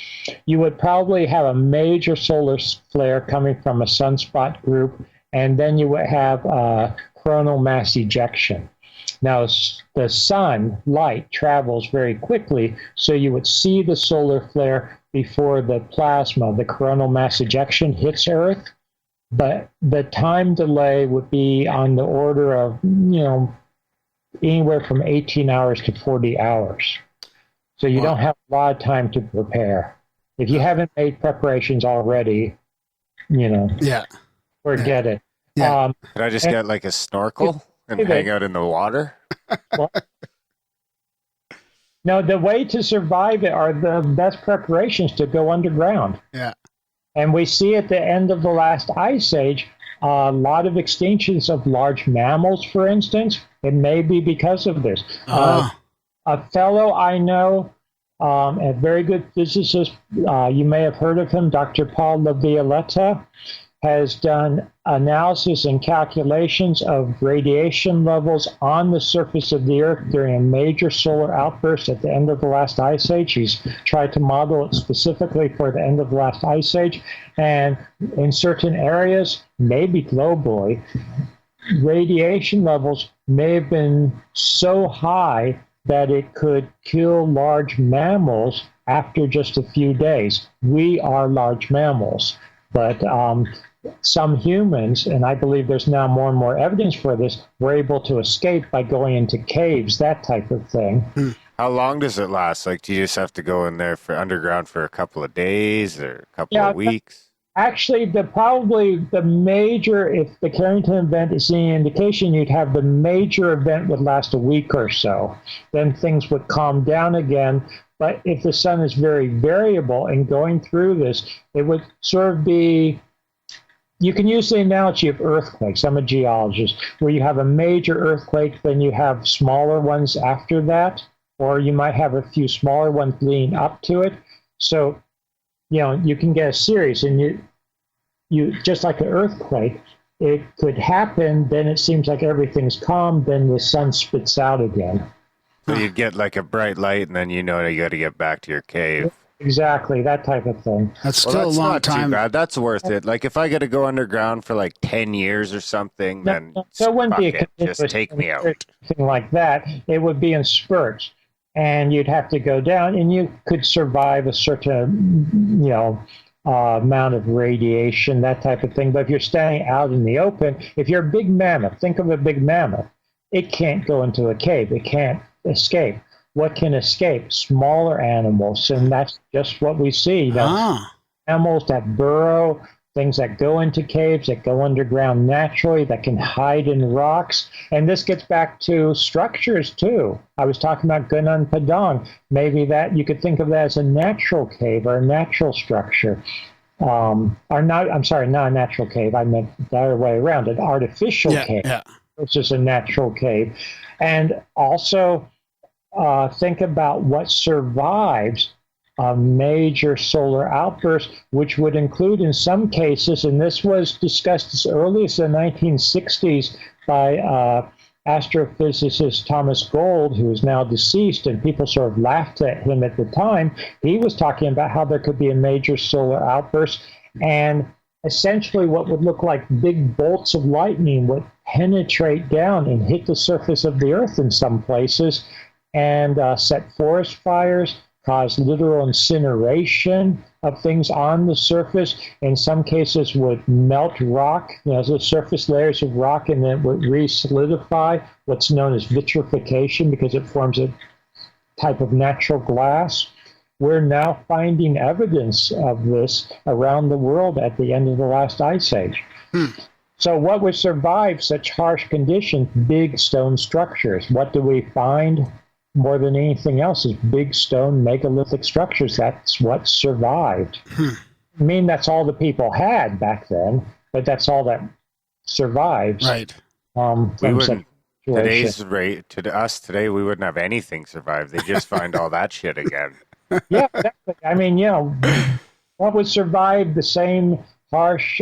[SPEAKER 3] You would probably have a major solar flare coming from a sunspot group, and then you would have coronal mass ejection. Now, the sun light travels very quickly, so you would see the solar flare before the plasma, the coronal mass ejection, hits Earth. But the time delay would be on the order of, anywhere from 18 hours to 40 hours. So you don't have a lot of time to prepare. If you haven't made preparations already, forget it.
[SPEAKER 5] Yeah.
[SPEAKER 4] Could I just get like a snorkel and hang out in the water?
[SPEAKER 3] No, the way to survive it are the best preparations to go underground.
[SPEAKER 5] Yeah.
[SPEAKER 3] And we see at the end of the last ice age, a lot of extinctions of large mammals, for instance. It may be because of this. A fellow I know, a very good physicist, you may have heard of him, Dr. Paul LaVioletta, has done analysis and calculations of radiation levels on the surface of the Earth during a major solar outburst at the end of the last ice age. He's tried to model it specifically for the end of the last ice age. And in certain areas, maybe globally, radiation levels may have been so high that it could kill large mammals after just a few days. We are large mammals, but some humans, and I believe there's now more and more evidence for this, were able to escape by going into caves, that type of thing.
[SPEAKER 4] How long does it last? Like, do you just have to go in there for underground for a couple of days or a couple of weeks?
[SPEAKER 3] Actually, probably the major, if the Carrington event is any indication, you'd have the major event would last a week or so. Then things would calm down again. But if the sun is very variable and going through this, it would sort of be, you can use the analogy of earthquakes. I'm a geologist, where you have a major earthquake, then you have smaller ones after that, or you might have a few smaller ones leading up to it. So, you can get a series, and you just like an earthquake, it could happen, then it seems like everything's calm, then the sun spits out again.
[SPEAKER 4] So you'd get like a bright light, and then you got to get back to your cave.
[SPEAKER 3] Exactly, that type of thing.
[SPEAKER 5] That's still a long time.
[SPEAKER 4] Too bad. That's worth it. Like, if I got to go underground for like 10 years or something, then
[SPEAKER 3] so it wouldn't be
[SPEAKER 4] just take me out.
[SPEAKER 3] Anything like that. It would be in spurts, and you'd have to go down, and you could survive a certain, amount of radiation, that type of thing. But if you're standing out in the open, if you're a big mammoth, think of a big mammoth. It can't go into a cave. It can't escape. What can escape? Smaller animals, and that's just what we see. Animals that burrow, things that go into caves, that go underground naturally, that can hide in rocks. And this gets back to structures, too. I was talking about Gunung Padang. Maybe that you could think of that as a natural cave or a natural structure. Not a natural cave. I meant the other way around, an artificial cave. Yeah. Which is a natural cave. And also, think about what survives a major solar outburst, which would include in some cases, and this was discussed as early as the 1960s by astrophysicist Thomas Gold, who is now deceased, and people sort of laughed at him at the time. He was talking about how there could be a major solar outburst, and essentially what would look like big bolts of lightning would penetrate down and hit the surface of the Earth in some places, and set forest fires, cause literal incineration of things on the surface. In some cases would melt rock, the surface layers of rock, and then would re-solidify, what's known as vitrification, because it forms a type of natural glass. We're now finding evidence of this around the world at the end of the last ice age. So what would survive such harsh conditions? Big stone structures. What do we find more than anything else is big stone megalithic structures. That's what survived. I mean, that's all the people had back then, but that's all that survives.
[SPEAKER 5] Right.
[SPEAKER 4] We wouldn't. Today's rate to us today, we wouldn't have anything survive. They just find all that shit again.
[SPEAKER 3] Yeah, exactly. I mean, what would survive the same harsh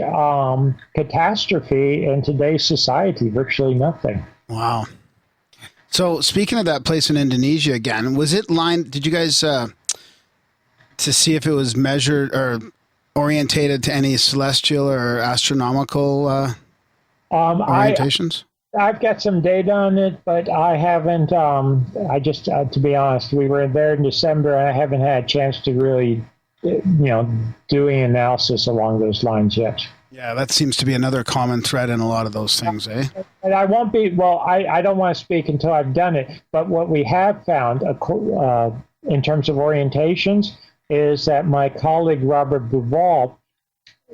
[SPEAKER 3] catastrophe in today's society? Virtually nothing.
[SPEAKER 5] Wow. So speaking of that place in Indonesia again, was it lined? Did you guys to see if it was measured or orientated to any celestial or astronomical orientations?
[SPEAKER 3] I've got some data on it, but I haven't. I just, to be honest, we were there in December, and I haven't had a chance to really, do any analysis along those lines yet.
[SPEAKER 5] Yeah, that seems to be another common thread in a lot of those things, eh?
[SPEAKER 3] And I won't be. Well, I don't want to speak until I've done it. But what we have found, in terms of orientations, is that my colleague Robert Duval,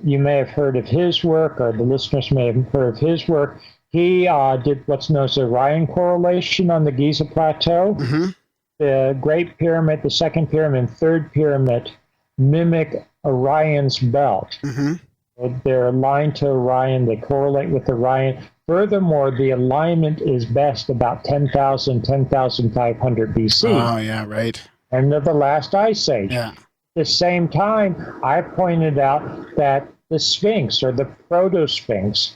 [SPEAKER 3] you may have heard of his work, or the listeners may have heard of his work. He did what's known as Orion correlation on the Giza Plateau.
[SPEAKER 5] Mm-hmm.
[SPEAKER 3] The Great Pyramid, the Second Pyramid, and Third Pyramid mimic Orion's belt.
[SPEAKER 5] Mm-hmm.
[SPEAKER 3] They're aligned to Orion. They correlate with Orion. Furthermore, the alignment is best about 10,000, 10,500 BC.
[SPEAKER 5] Oh, yeah, right.
[SPEAKER 3] End of the last ice age.
[SPEAKER 5] Yeah.
[SPEAKER 3] At the same time, I pointed out that the Sphinx, or the proto-Sphinx,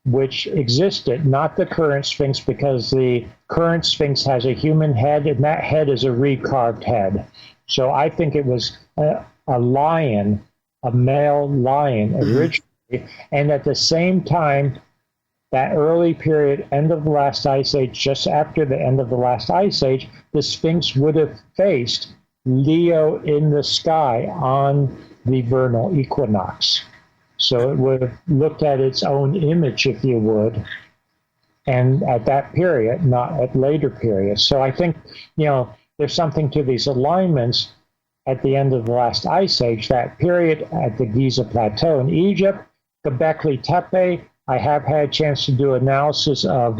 [SPEAKER 3] which existed, not the current Sphinx, because the current Sphinx has a human head, and that head is a recarved head. So I think it was a lion, a male lion originally, and at the same time, that early period, end of the last ice age, just after the end of the last ice age, the Sphinx would have faced Leo in the sky on the vernal equinox. So it would have looked at its own image, if you would, and at that period, not at later periods. So I think, there's something to these alignments at the end of the last ice age, that period at the Giza Plateau in Egypt, Gobekli Tepe. I have had a chance to do analysis of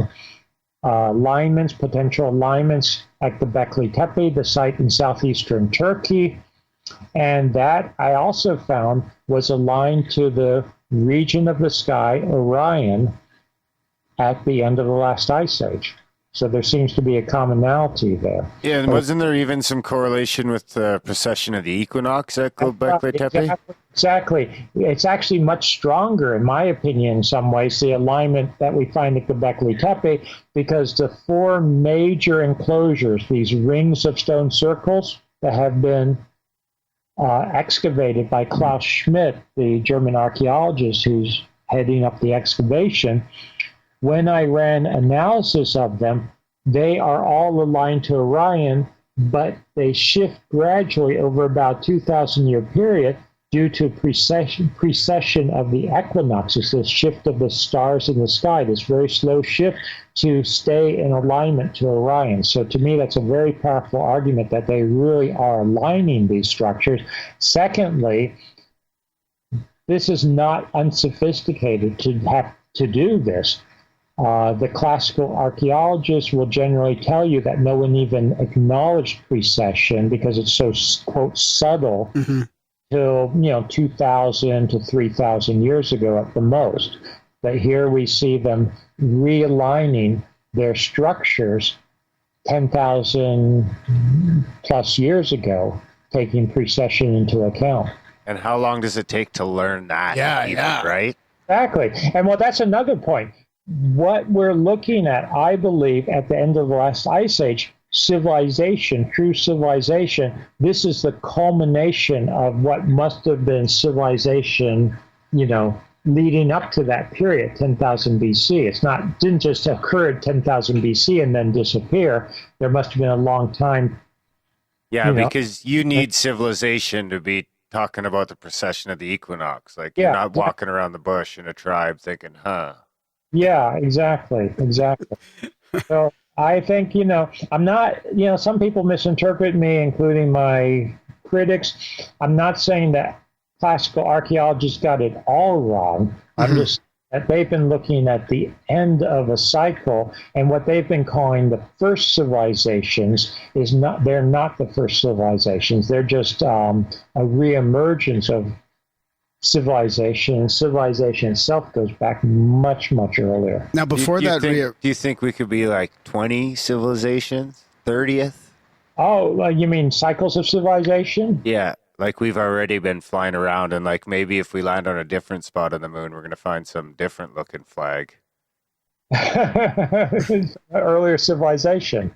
[SPEAKER 3] alignments, potential alignments at Gobekli Tepe, the site in southeastern Turkey. And that I also found was aligned to the region of the sky, Orion, at the end of the last ice age. So there seems to be a commonality there.
[SPEAKER 4] Yeah, and wasn't there even some correlation with the precession of the equinox at Gobekli Tepe?
[SPEAKER 3] Exactly. It's actually much stronger, in my opinion, in some ways, the alignment that we find at Gobekli Tepe, because the four major enclosures, these rings of stone circles that have been excavated by Klaus Schmidt, the German archaeologist who's heading up the excavation, when I ran analysis of them, they are all aligned to Orion, but they shift gradually over about 2,000-year period due to precession of the equinoxes, this shift of the stars in the sky, this very slow shift to stay in alignment to Orion. So to me, that's a very powerful argument that they really are aligning these structures. Secondly, this is not unsophisticated to have to do this. The classical archaeologists will generally tell you that no one even acknowledged precession because it's so, quote, subtle, till 2,000 to 3,000 years ago at the most. But here we see them realigning their structures 10,000 plus years ago, taking precession into account.
[SPEAKER 4] And how long does it take to learn that?
[SPEAKER 5] Yeah.
[SPEAKER 4] Right?
[SPEAKER 3] Exactly. And well, that's another point. What we're looking at, I believe, at the end of the last ice age, civilization, true civilization, this is the culmination of what must have been civilization, leading up to that period, 10,000 BC. Didn't just occur at 10,000 BC and then disappear. There must have been a long time
[SPEAKER 4] Yeah,
[SPEAKER 3] you know,
[SPEAKER 4] because you need civilization to be talking about the precession of the equinox. Like you're
[SPEAKER 3] yeah,
[SPEAKER 4] not walking around the bush in a tribe thinking, huh.
[SPEAKER 3] yeah, exactly. So I think, I'm not, some people misinterpret me, including my critics. I'm not saying that classical archaeologists got it all wrong. I'm
[SPEAKER 5] Mhm.
[SPEAKER 3] just that they've been looking at the end of a cycle, and what they've been calling the first civilizations they're not the first civilizations. They're just a reemergence of civilization, and civilization itself goes back much, much earlier.
[SPEAKER 5] Now, before that,
[SPEAKER 4] do you think we could be like 20 civilizations? 30th?
[SPEAKER 3] Oh, you mean cycles of civilization?
[SPEAKER 4] Yeah, like we've already been flying around, and like maybe if we land on a different spot on the moon, we're going to find some different looking flag.
[SPEAKER 3] Earlier civilization.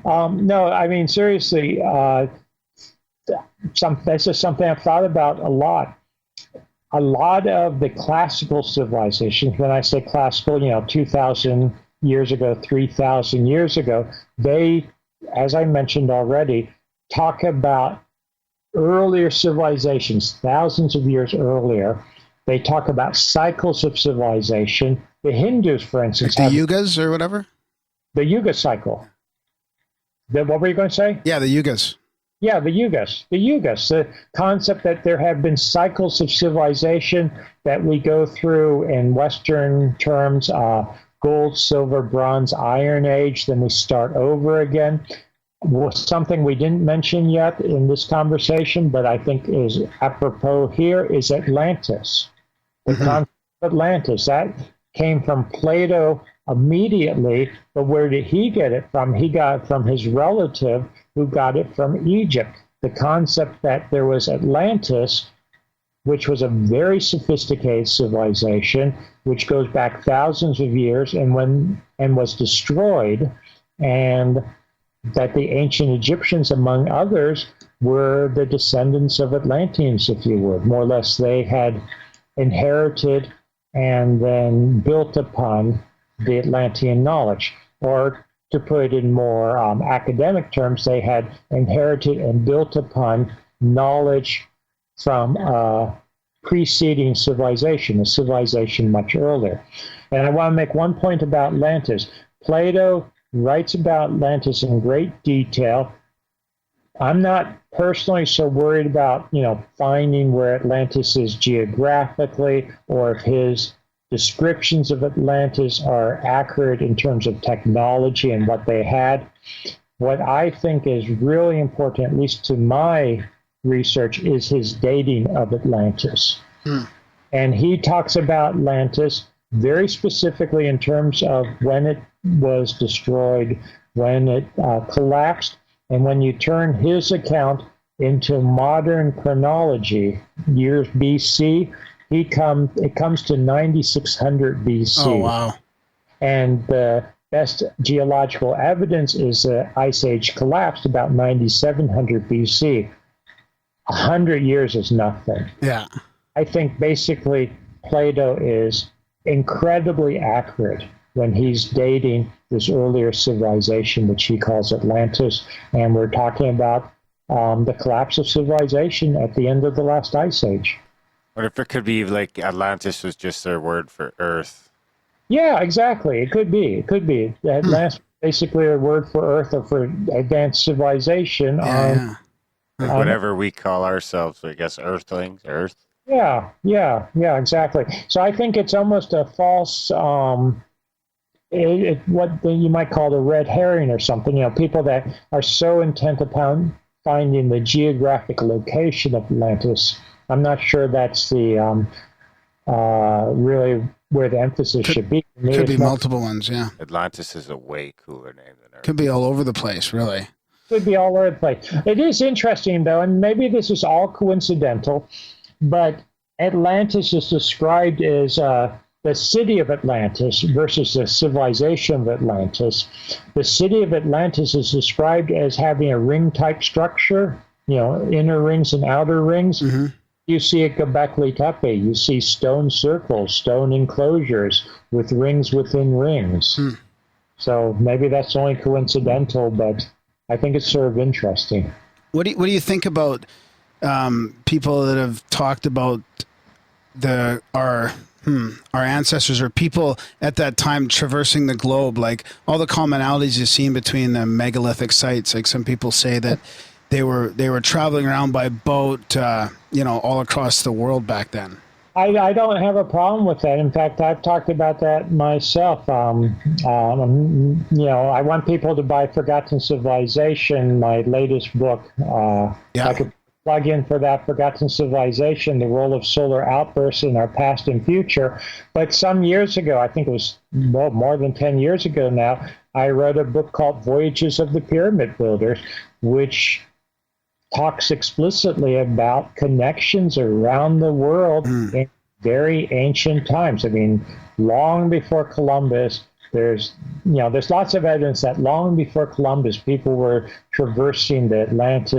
[SPEAKER 3] No, I mean, seriously, this is something I've thought about a lot. A lot of the classical civilizations, when I say classical, 2,000 years ago, 3,000 years ago, they, as I mentioned already, talk about earlier civilizations, thousands of years earlier. They talk about cycles of civilization. The Hindus, for instance,
[SPEAKER 5] the
[SPEAKER 3] have
[SPEAKER 5] yugas or whatever.
[SPEAKER 3] the Yuga cycle. What were you going to say?
[SPEAKER 5] Yeah, the yugas.
[SPEAKER 3] Yeah, the yugas. The concept that there have been cycles of civilization that we go through in Western terms, gold, silver, bronze, iron age, then we start over again. Something we didn't mention yet in this conversation, but I think is apropos here, is Atlantis. The concept of Atlantis, that came from Plato immediately, but where did he get it from? He got it from his relative who got it from Egypt. The concept that there was Atlantis, which was a very sophisticated civilization, which goes back thousands of years and was destroyed, and that the ancient Egyptians, among others, were the descendants of Atlanteans, if you would. More or less, they had inherited and then built upon the Atlantean knowledge. Or to put it in more academic terms, they had inherited and built upon knowledge from a preceding civilization, a civilization much earlier. And I want to make one point about Atlantis. Plato writes about Atlantis in great detail. I'm not personally so worried about, finding where Atlantis is geographically, or if his descriptions of Atlantis are accurate in terms of technology and what they had. What I think is really important, at least to my research, is his dating of Atlantis. And he talks about Atlantis very specifically in terms of when it was destroyed, when it collapsed, and when you turn his account into modern chronology, years BC, it comes to 9600 BC.
[SPEAKER 5] Oh, wow.
[SPEAKER 3] And the best geological evidence is the Ice Age collapsed about 9700 BC. 100 years is nothing.
[SPEAKER 5] Yeah.
[SPEAKER 3] I think basically Plato is incredibly accurate when he's dating this earlier civilization, which he calls Atlantis. And we're talking about the collapse of civilization at the end of the last Ice Age.
[SPEAKER 4] What if it could be like Atlantis was just their word for Earth?
[SPEAKER 3] Yeah, exactly. It could be. Atlantis basically a word for Earth or for advanced civilization.
[SPEAKER 5] Yeah.
[SPEAKER 4] Like whatever we call ourselves, I guess Earthlings, Earth.
[SPEAKER 3] Yeah, exactly. So I think it's almost a false, what you might call the red herring or something. People that are so intent upon finding the geographic location of Atlantis. I'm not sure that's the really where the emphasis should be.
[SPEAKER 5] Could be multiple ones, yeah.
[SPEAKER 4] Atlantis is a way cooler name than Earth.
[SPEAKER 5] Could be all over the place, really.
[SPEAKER 3] Could be all over the place. It is interesting, though, and maybe this is all coincidental, but Atlantis is described as the city of Atlantis versus the civilization of Atlantis. The city of Atlantis is described as having a ring-type structure, inner rings and outer rings.
[SPEAKER 5] Mm-hmm.
[SPEAKER 3] You see at Gobekli Tepe, you see stone circles, stone enclosures with rings within rings. So maybe that's only coincidental, but I think it's sort of interesting.
[SPEAKER 5] What do you think about people that have talked about our ancestors or people at that time traversing the globe, like all the commonalities you've seen between the megalithic sites? Like some people say that they were traveling around by boat, all across the world back then.
[SPEAKER 3] I don't have a problem with that. In fact, I've talked about that myself. I want people to buy Forgotten Civilization, my latest book. I could plug in for that, Forgotten Civilization, the role of solar outbursts in our past and future. But some years ago, I think it was more than 10 years ago now, I wrote a book called Voyages of the Pyramid Builders, which talks explicitly about connections around the world in very ancient times. I mean, long before Columbus, there's lots of evidence that long before Columbus, people were traversing the Atlantic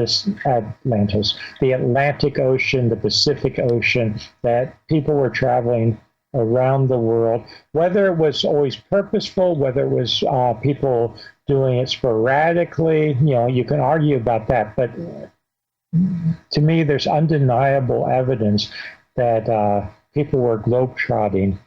[SPEAKER 3] Ocean, the Pacific Ocean, that people were traveling around the world, whether it was always purposeful, whether it was people doing it sporadically, you can argue about that, but to me, there's undeniable evidence that people were globetrotting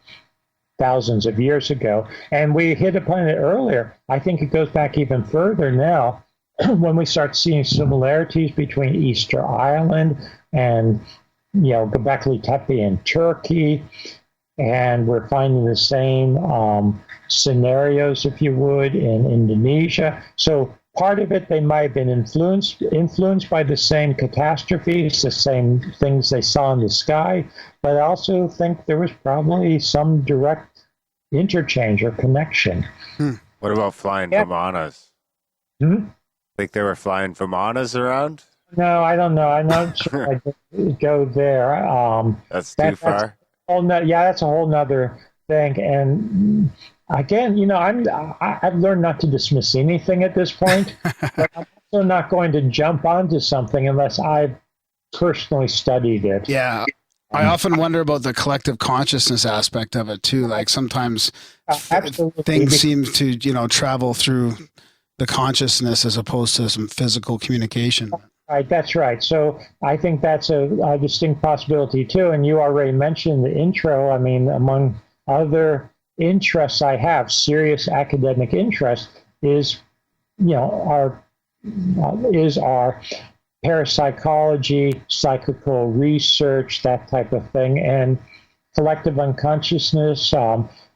[SPEAKER 3] thousands of years ago. And we hit upon it earlier. I think it goes back even further now when we start seeing similarities between Easter Island and, Gobekli Tepe in Turkey. And we're finding the same scenarios, if you would, in Indonesia. So part of it, they might have been influenced by the same catastrophes, the same things they saw in the sky, but I also think there was probably some direct interchange or connection.
[SPEAKER 4] What about flying Vimanas? Think they were flying Vimanas around?
[SPEAKER 3] No, I don't know. I'm not sure I could go there.
[SPEAKER 4] That's too far?
[SPEAKER 3] That's a whole nother thing. And again, I've learned not to dismiss anything at this point, but I'm also not going to jump onto something unless I've personally studied it.
[SPEAKER 5] Yeah. I often wonder about the collective consciousness aspect of it too. Like sometimes things seem to, travel through the consciousness as opposed to some physical communication.
[SPEAKER 3] Right, that's right. So I think that's a distinct possibility too. And you already mentioned the intro. I mean, among other interests I have, serious academic interest, is our parapsychology, psychical research, that type of thing, and collective unconsciousness,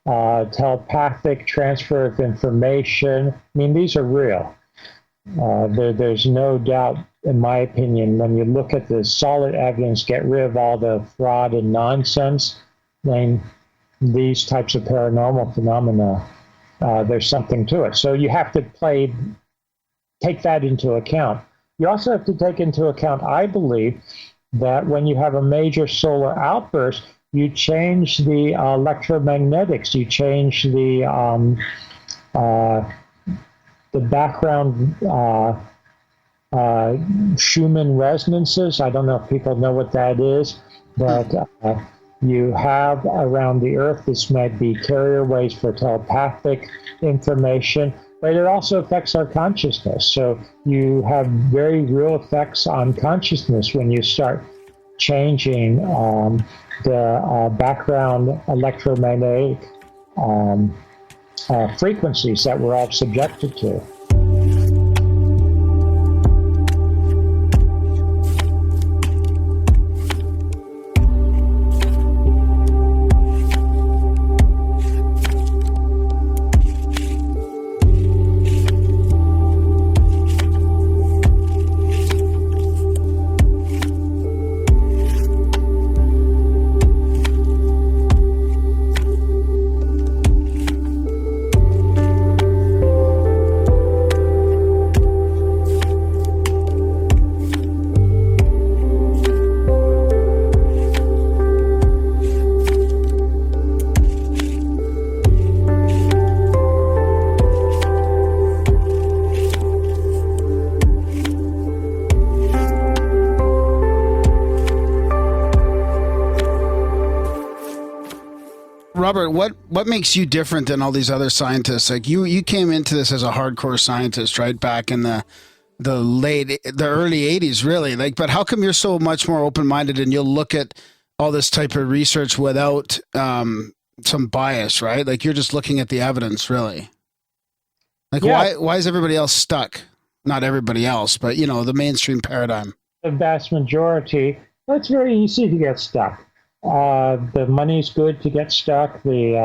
[SPEAKER 3] telepathic transfer of information. I mean, these are real. There's no doubt, in my opinion, when you look at the solid evidence, get rid of all the fraud and nonsense, then these types of paranormal phenomena, there's something to it. So you have to take that into account. You also have to take into account, I believe, that when you have a major solar outburst, you change the electromagnetics, you change the background Schumann resonances. I don't know if people know what that is, but you have around the Earth, this might be carrier waves for telepathic information, but it also affects our consciousness. So you have very real effects on consciousness when you start changing the background electromagnetic frequencies that we're all subjected to.
[SPEAKER 5] Robert, what makes you different than all these other scientists? Like you came into this as a hardcore scientist, right? Back in the early 80s, really. Like, but how come you're so much more open-minded and you'll look at all this type of research without some bias, right? Like, you're just looking at the evidence, really. Like, why is everybody else stuck? Not everybody else, but, the mainstream paradigm.
[SPEAKER 3] The vast majority, well, it's very easy to get stuck. The money's good to get stuck. The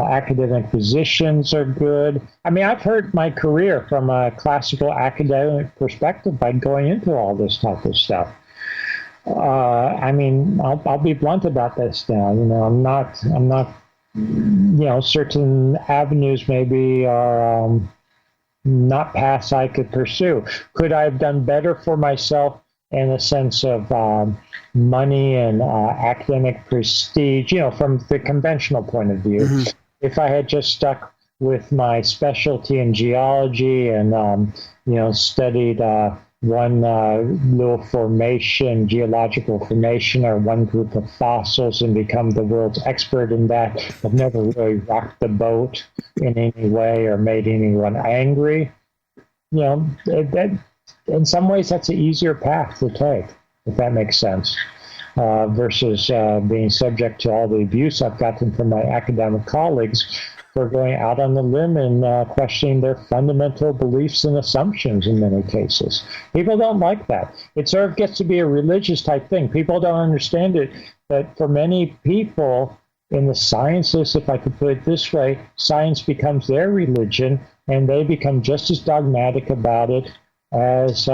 [SPEAKER 3] academic positions are good. I mean, I've hurt my career from a classical academic perspective by going into all this type of stuff. I mean, I'll be blunt about this now. I'm not. Certain avenues maybe are not paths I could pursue. Could I have done better for myself in a sense of money and academic prestige, from the conventional point of view? Mm-hmm. If I had just stuck with my specialty in geology and, studied one little formation, geological formation, or one group of fossils and become the world's expert in that, I've never really rocked the boat in any way or made anyone angry. In some ways, that's an easier path to take, if that makes sense, versus being subject to all the abuse I've gotten from my academic colleagues for going out on the limb and questioning their fundamental beliefs and assumptions in many cases. People don't like that. It sort of gets to be a religious type thing. People don't understand it, but for many people in the sciences, if I could put it this way, science becomes their religion, and they become just as dogmatic about it as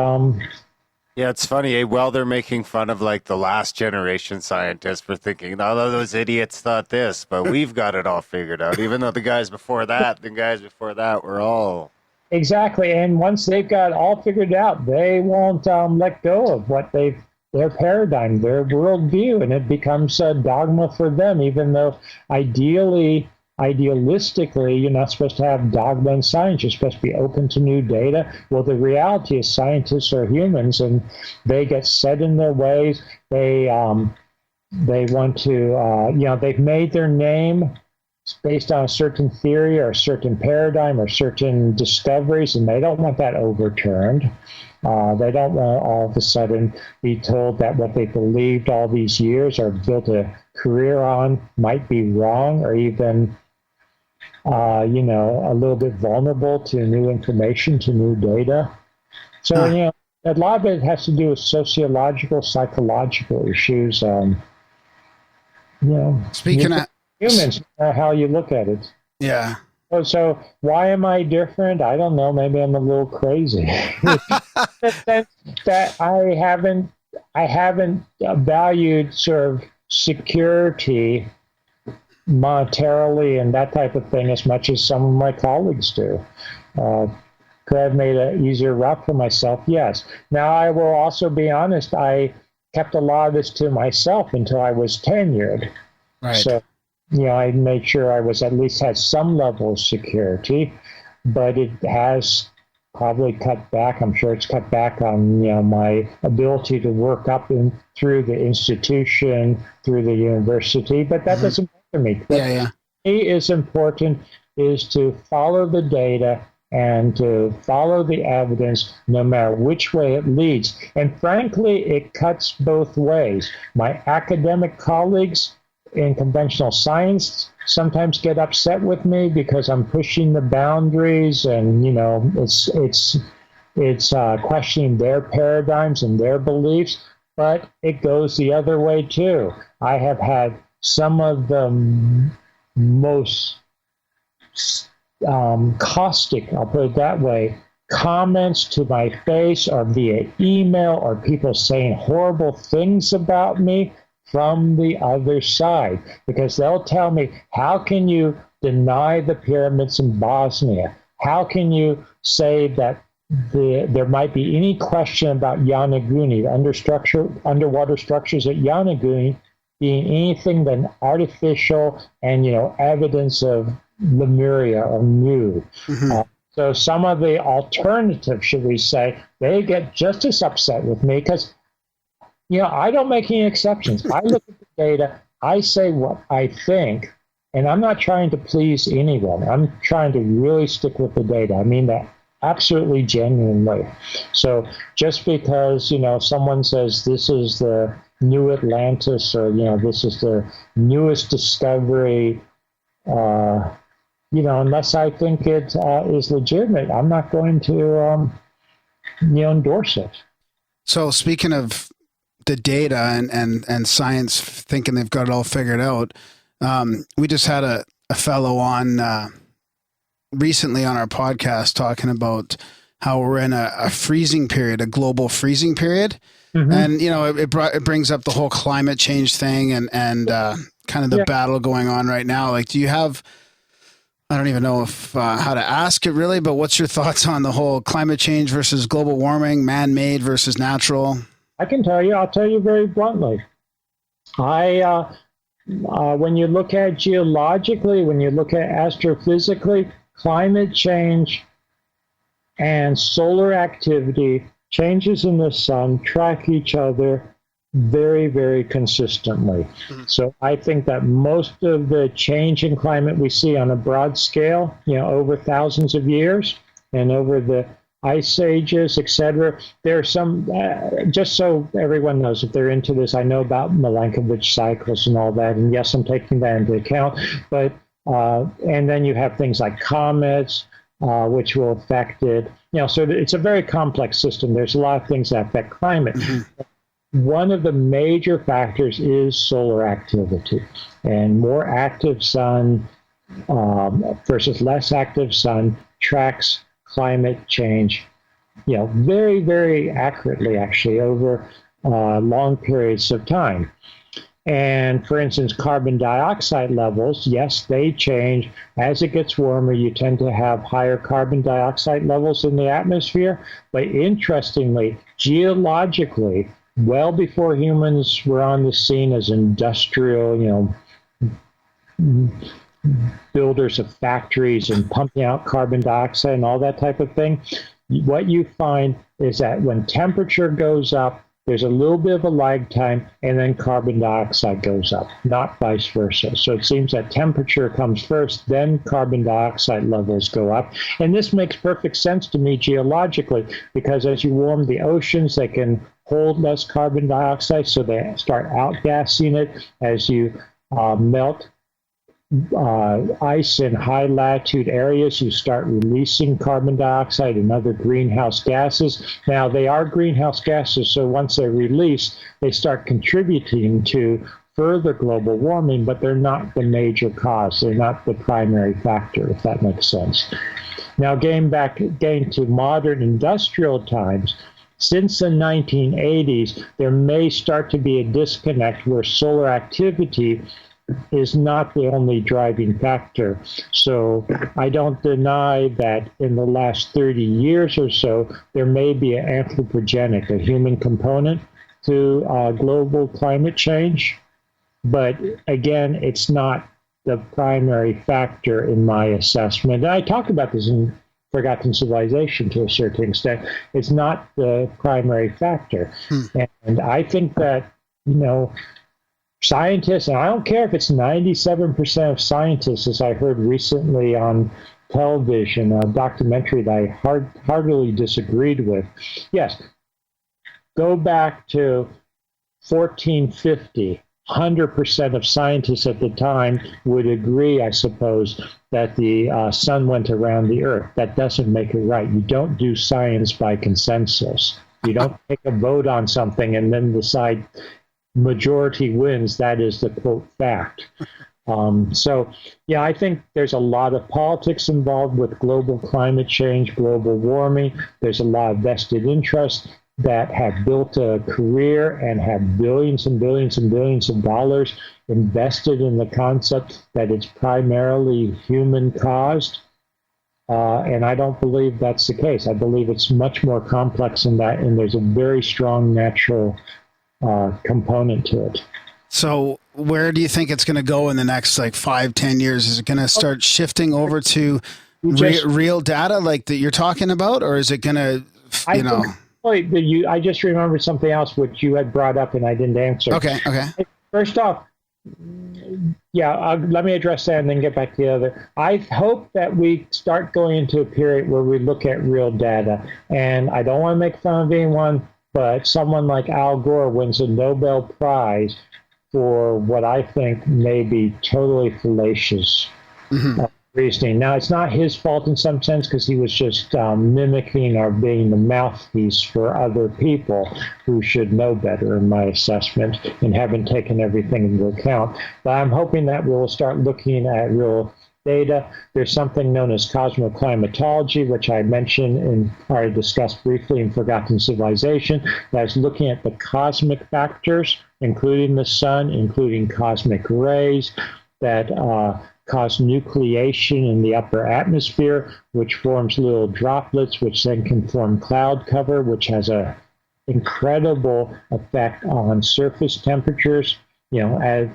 [SPEAKER 4] Yeah, it's funny. Well, they're making fun of like the last generation scientists for thinking, oh, those idiots thought this, but we've got it all figured out. Even though the guys before that were all...
[SPEAKER 3] Exactly. And once they've got all figured out, they won't let go of what their paradigm, their worldview, and it becomes a dogma for them, even though idealistically, you're not supposed to have dogma in science. You're supposed to be open to new data. Well, the reality is scientists are humans, and they get set in their ways. They want to, they've made their name based on a certain theory or a certain paradigm or certain discoveries, and they don't want that overturned. They don't want to all of a sudden be told that what they believed all these years or built a career on might be wrong, or even a little bit vulnerable to new information, to new data. So, a lot of it has to do with sociological, psychological issues.
[SPEAKER 5] Speaking of
[SPEAKER 3] humans, how you look at it.
[SPEAKER 5] Yeah.
[SPEAKER 3] So why am I different? I don't know. Maybe I'm a little crazy. The sense that I haven't valued sort of security monetarily and that type of thing as much as some of my colleagues do. Could I have made an easier route for myself? Yes. Now, I will also be honest, I kept a lot of this to myself until I was tenured.
[SPEAKER 5] Right.
[SPEAKER 3] So, I made sure I was at least had some level of security, but it has probably cut back. I'm sure it's cut back on, my ability to work up through the institution, through the university, but that doesn't matter to me.
[SPEAKER 5] Yeah.
[SPEAKER 3] What is important is to follow the data and to follow the evidence no matter which way it leads. And frankly, it cuts both ways. My academic colleagues in conventional science sometimes get upset with me because I'm pushing the boundaries and, it's questioning their paradigms and their beliefs, but it goes the other way too. I have had some of the most caustic, I'll put it that way, comments to my face or via email or people saying horrible things about me from the other side, because they'll tell me, how can you deny the pyramids in Bosnia? How can you say that there might be any question about Yonaguni, underwater structures at Yonaguni being anything than artificial and, evidence of Lemuria or new. So some of the alternatives, should we say, they get just as upset with me because, I don't make any exceptions. I look at the data, I say what I think, and I'm not trying to please anyone. I'm trying to really stick with the data. I mean that Absolutely, genuinely. So just because, someone says this is the new Atlantis, or, this is the newest discovery, unless I think it is legitimate, I'm not going to, endorse it.
[SPEAKER 5] So speaking of the data and science thinking they've got it all figured out, we just had a fellow on recently on our podcast talking about how we're in a freezing period, a global freezing period. Mm-hmm. And, it brings up the whole climate change thing and kind of the battle going on right now. Like, do you have, I don't even know if how to ask it really, but what's your thoughts on the whole climate change versus global warming, man-made versus natural?
[SPEAKER 3] I can tell you, I'll tell you very bluntly. When you look at geologically, when you look at astrophysically, climate change and solar activity, changes in the sun, track each other very, very consistently. Mm-hmm. So I think that most of the change in climate we see on a broad scale, over thousands of years and over the ice ages, etc. There are some, just so everyone knows, if they're into this, I know about Milankovitch cycles and all that, and yes, I'm taking that into account, but and then you have things like comets, which will affect it. So it's a very complex system. There's a lot of things that affect climate. Mm-hmm. One of the major factors is solar activity, and more active sun versus less active sun tracks climate change, very, very accurately, actually, over long periods of time. And for instance, carbon dioxide levels, yes, they change. As it gets warmer, you tend to have higher carbon dioxide levels in the atmosphere. But interestingly, geologically, well before humans were on the scene as industrial, builders of factories and pumping out carbon dioxide and all that type of thing, what you find is that when temperature goes up, there's a little bit of a lag time, and then carbon dioxide goes up, not vice versa. So it seems that temperature comes first, then carbon dioxide levels go up. And this makes perfect sense to me geologically, because as you warm the oceans, they can hold less carbon dioxide, so they start outgassing it. As you melt ice in high latitude areas, you start releasing carbon dioxide and other greenhouse gases. Now, they are greenhouse gases, so once they're released, they start contributing to further global warming, but they're not the major cause. They're not the primary factor, if that makes sense. Now, getting to modern industrial times, since the 1980s, there may start to be a disconnect where solar activity is not the only driving factor. So I don't deny that in the last 30 years or so, there may be an anthropogenic, a human component to global climate change. But again, it's not the primary factor in my assessment. And I talk about this in Forgotten Civilization to a certain extent. It's not the primary factor. And I think that, scientists, and I don't care if it's 97% of scientists, as I heard recently on television, a documentary that I heartily disagreed with. Yes, go back to 1450. 100% of scientists at the time would agree, I suppose, that the sun went around the earth. That doesn't make it right. You don't do science by consensus. You don't take a vote on something and then decide majority wins. That is the quote fact. So, I think there's a lot of politics involved with global climate change, global warming. There's a lot of vested interests that have built a career and have billions and billions and billions of dollars invested in the concept that it's primarily human caused. And I don't believe that's the case. I believe it's much more complex than that, and there's a very strong natural component to it.
[SPEAKER 5] So where do you think it's going to go in the next 5-10 years? Is it going to start shifting over to real data like that you're talking about, or is it going to,
[SPEAKER 3] I just remembered something else which you had brought up and I didn't answer.
[SPEAKER 5] Okay.
[SPEAKER 3] First off, Yeah, let me address that and then get back to the other. I hope that we start going into a period where we look at real data. And I don't want to make fun of anyone, but someone like Al Gore wins a Nobel Prize for what I think may be totally fallacious reasoning. Now, it's not his fault in some sense because he was just mimicking or being the mouthpiece for other people who should know better, in my assessment, and haven't taken everything into account. But I'm hoping that we'll start looking at real data. There's something known as cosmoclimatology, which I mentioned and already discussed briefly in Forgotten Civilization. That's looking at the cosmic factors, including the sun, including cosmic rays, that cause nucleation in the upper atmosphere, which forms little droplets, which then can form cloud cover, which has an incredible effect on surface temperatures. You know, as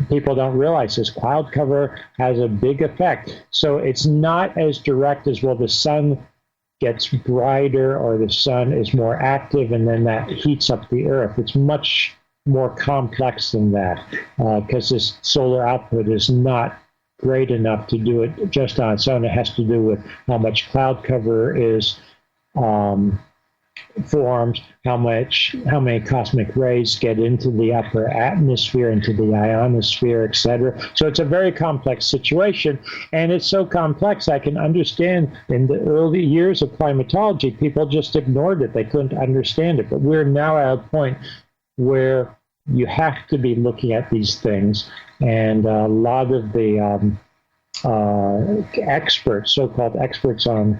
[SPEAKER 3] people don't realize this, cloud cover has a big effect. So it's not as direct as, well, the sun gets brighter or the sun is more active and then that heats up the earth. It's much more complex than that because this solar output is not great enough to do it just on its own. It has to do with how much cloud cover is formed, how many cosmic rays get into the upper atmosphere, into the ionosphere, etc. So it's a very complex situation, and it's so complex I can understand in the early years of climatology, people just ignored it. They couldn't understand it. But we're now at a point where you have to be looking at these things, and a lot of the experts, so-called experts on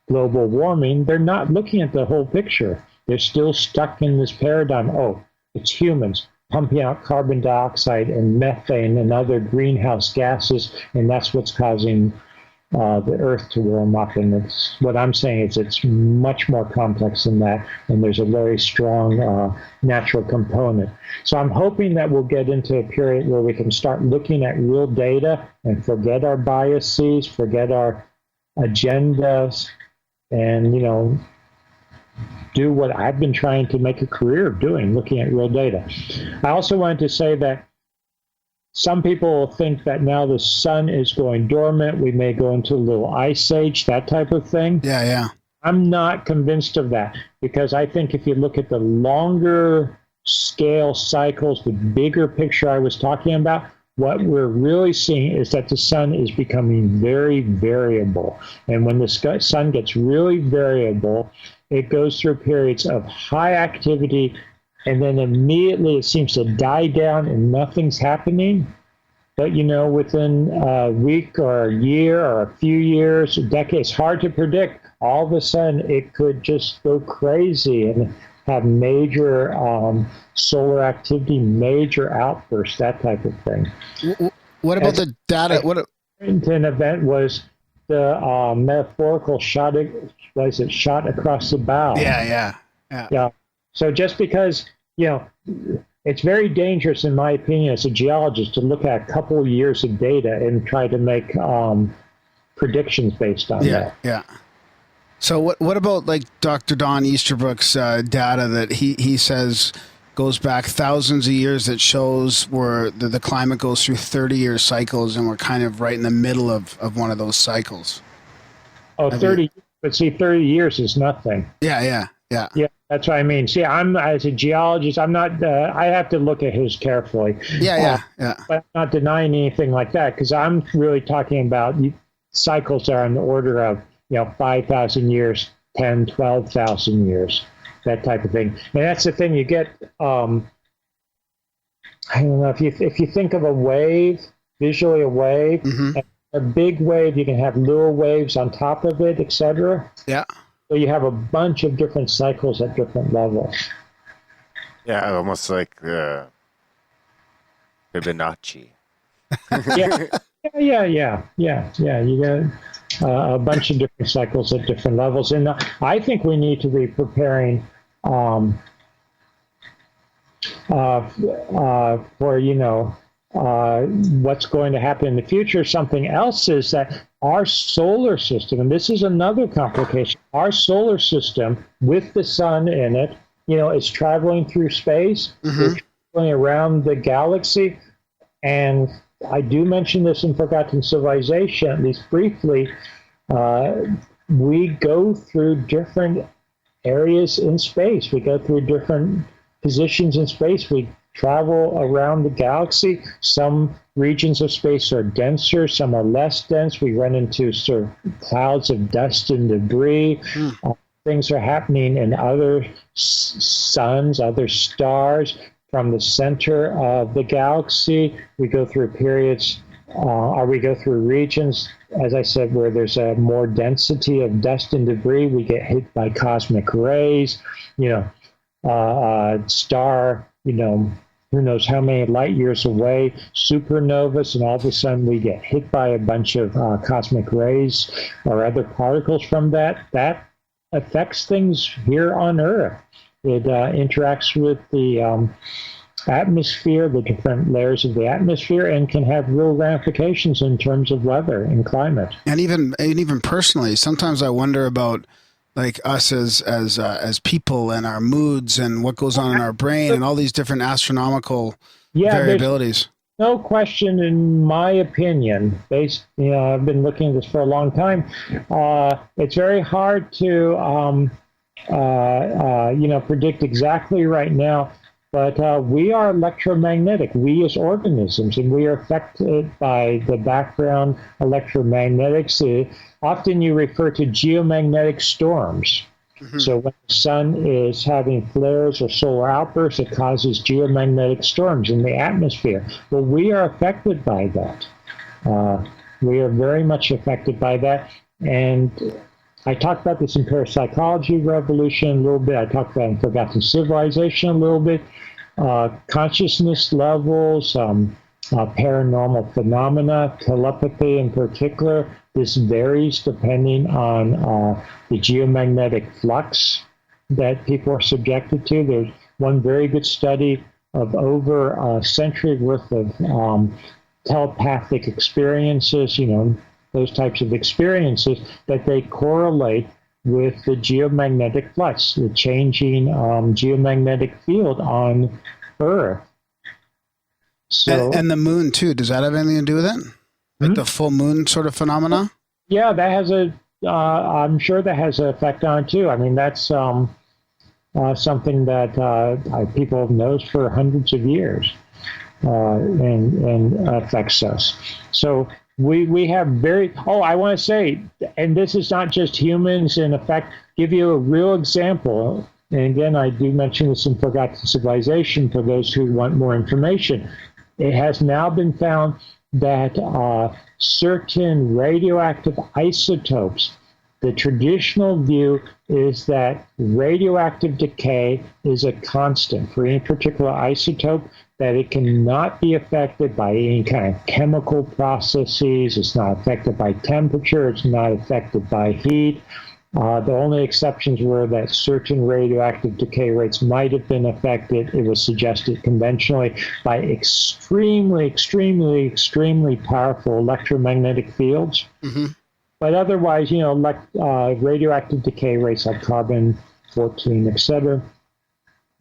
[SPEAKER 3] global warming, they're not looking at the whole picture. They're still stuck in this paradigm. Oh, it's humans pumping out carbon dioxide and methane and other greenhouse gases, and that's what's causing the Earth to warm up. And it's, what I'm saying is it's much more complex than that, and there's a very strong natural component. So I'm hoping that we'll get into a period where we can start looking at real data and forget our biases, forget our agendas, and, you know, do what I've been trying to make a career of doing, looking at real data. I also wanted to say that some people think that now the sun is going dormant, we may go into a little ice age, that type of thing.
[SPEAKER 5] Yeah.
[SPEAKER 3] I'm not convinced of that, because I think if you look at the longer scale cycles, the bigger picture I was talking about, what we're really seeing is that the sun is becoming very variable. And when the sun gets really variable, it goes through periods of high activity, and then immediately it seems to die down and nothing's happening. But, you know, within a week or a year or a few years, a decade, it's hard to predict. All of a sudden, it could just go crazy and have major solar activity, major outbursts, that type of thing.
[SPEAKER 5] What about the data?
[SPEAKER 3] An event was the metaphorical shot across the bow. Yeah. So just because, you know, it's very dangerous, in my opinion, as a geologist, to look at a couple of years of data and try to make predictions based on that.
[SPEAKER 5] Yeah. So what about like Dr. Don Easterbrook's data that he says goes back thousands of years, that shows where the climate goes through 30-year cycles, and we're kind of right in the middle of one of those cycles?
[SPEAKER 3] Oh, 30, but see, 30 years is nothing.
[SPEAKER 5] Yeah,
[SPEAKER 3] that's what I mean. See, I'm, as a geologist, I'm not, I have to look at his carefully.
[SPEAKER 5] Yeah.
[SPEAKER 3] But I'm not denying anything like that, because I'm really talking about cycles that are on the order of, 5,000 years, 10, 12,000 years, that type of thing. And that's the thing you get, I don't know, if you think of a wave, visually a wave,
[SPEAKER 5] mm-hmm.
[SPEAKER 3] a big wave, you can have little waves on top of it, etc.
[SPEAKER 5] Yeah.
[SPEAKER 3] So you have a bunch of different cycles at different levels.
[SPEAKER 4] Yeah, almost like Fibonacci.
[SPEAKER 3] Yeah. You got a bunch of different cycles at different levels, and I think we need to be preparing for what's going to happen in the future. Something else is that our solar system, and this is another complication, our solar system with the sun in it, is traveling through space,
[SPEAKER 5] mm-hmm.
[SPEAKER 3] it's traveling around the galaxy, and I do mention this in Forgotten Civilization, at least briefly. We go through different areas in space. We go through different positions in space. We travel around the galaxy. Some regions of space are denser, some are less dense. We run into sort of clouds of dust and debris. Things are happening in other suns, other stars. From the center of the galaxy, we go through periods, or we go through regions, as I said, where there's a more density of dust and debris. We get hit by cosmic rays, star, who knows how many light years away, supernovas, and all of a sudden we get hit by a bunch of cosmic rays or other particles from that. That affects things here on Earth. It interacts with the atmosphere, the different layers of the atmosphere, and can have real ramifications in terms of weather and climate.
[SPEAKER 5] And even personally, sometimes I wonder about like us as people and our moods and what goes on in our brain and all these different astronomical variabilities.
[SPEAKER 3] No question, in my opinion, I've been looking at this for a long time. It's very hard to predict exactly right now, but we are electromagnetic, we as organisms, and we are affected by the background electromagnetics. Often you refer to geomagnetic storms. Mm-hmm. So when the sun is having flares or solar outbursts, it causes geomagnetic storms in the atmosphere. Well, we are affected by that. We are very much affected by that. And I talked about this in Parapsychology Revolution a little bit. I talked about it in Forgotten Civilization a little bit. Consciousness levels, paranormal phenomena, telepathy in particular. This varies depending on the geomagnetic flux that people are subjected to. There's one very good study of over a century worth of telepathic experiences, those types of experiences, that they correlate with the geomagnetic flux, the changing geomagnetic field on Earth. So,
[SPEAKER 5] and the moon too, does that have anything to do with it? Like the full moon sort of phenomena?
[SPEAKER 3] Yeah, that has I'm sure that has an effect on it too. I mean, that's something that people have known for hundreds of years and affects us. So we have I want to say, and this is not just humans, in effect, give you a real example. And again, I do mention this in Forgotten Civilization for those who want more information. It has now been found that certain radioactive isotopes, the traditional view is that radioactive decay is a constant for any particular isotope, that it cannot be affected by any kind of chemical processes. It's not affected by temperature. It's not affected by heat. The only exceptions were that certain radioactive decay rates might have been affected. It was suggested conventionally by extremely, extremely, extremely powerful electromagnetic fields. Mm-hmm. But otherwise, radioactive decay rates like carbon-14, etc.,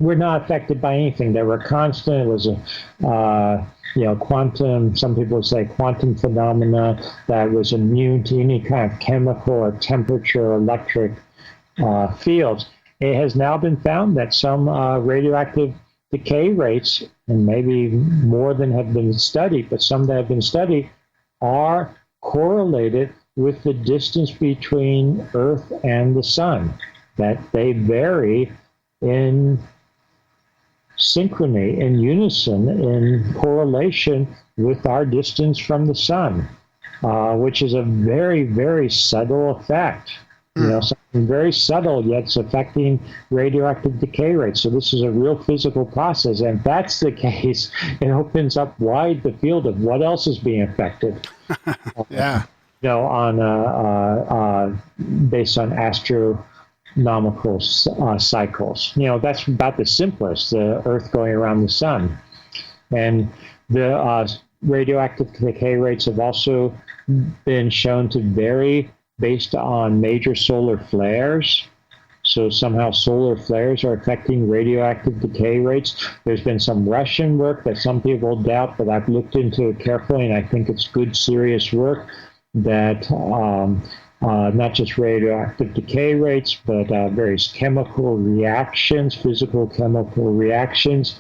[SPEAKER 3] were not affected by anything. They were constant. It was a quantum, some people would say quantum phenomena that was immune to any kind of chemical or temperature or electric fields. It has now been found that some radioactive decay rates, and maybe more than have been studied, but some that have been studied, are correlated with the distance between Earth and the sun, that they vary in synchrony, in unison, in correlation with our distance from the sun, which is a very, very subtle effect. Something very subtle, yet it's affecting radioactive decay rates. So this is a real physical process. And if that's the case, it opens up wide the field of what else is being affected.
[SPEAKER 5] Yeah.
[SPEAKER 3] Based on astronomical cycles. That's about the simplest, the Earth going around the sun. And the radioactive decay rates have also been shown to vary based on major solar flares. So somehow solar flares are affecting radioactive decay rates. There's been some Russian work that some people doubt, but I've looked into it carefully, and I think it's good, serious work that not just radioactive decay rates, but various chemical reactions, physical chemical reactions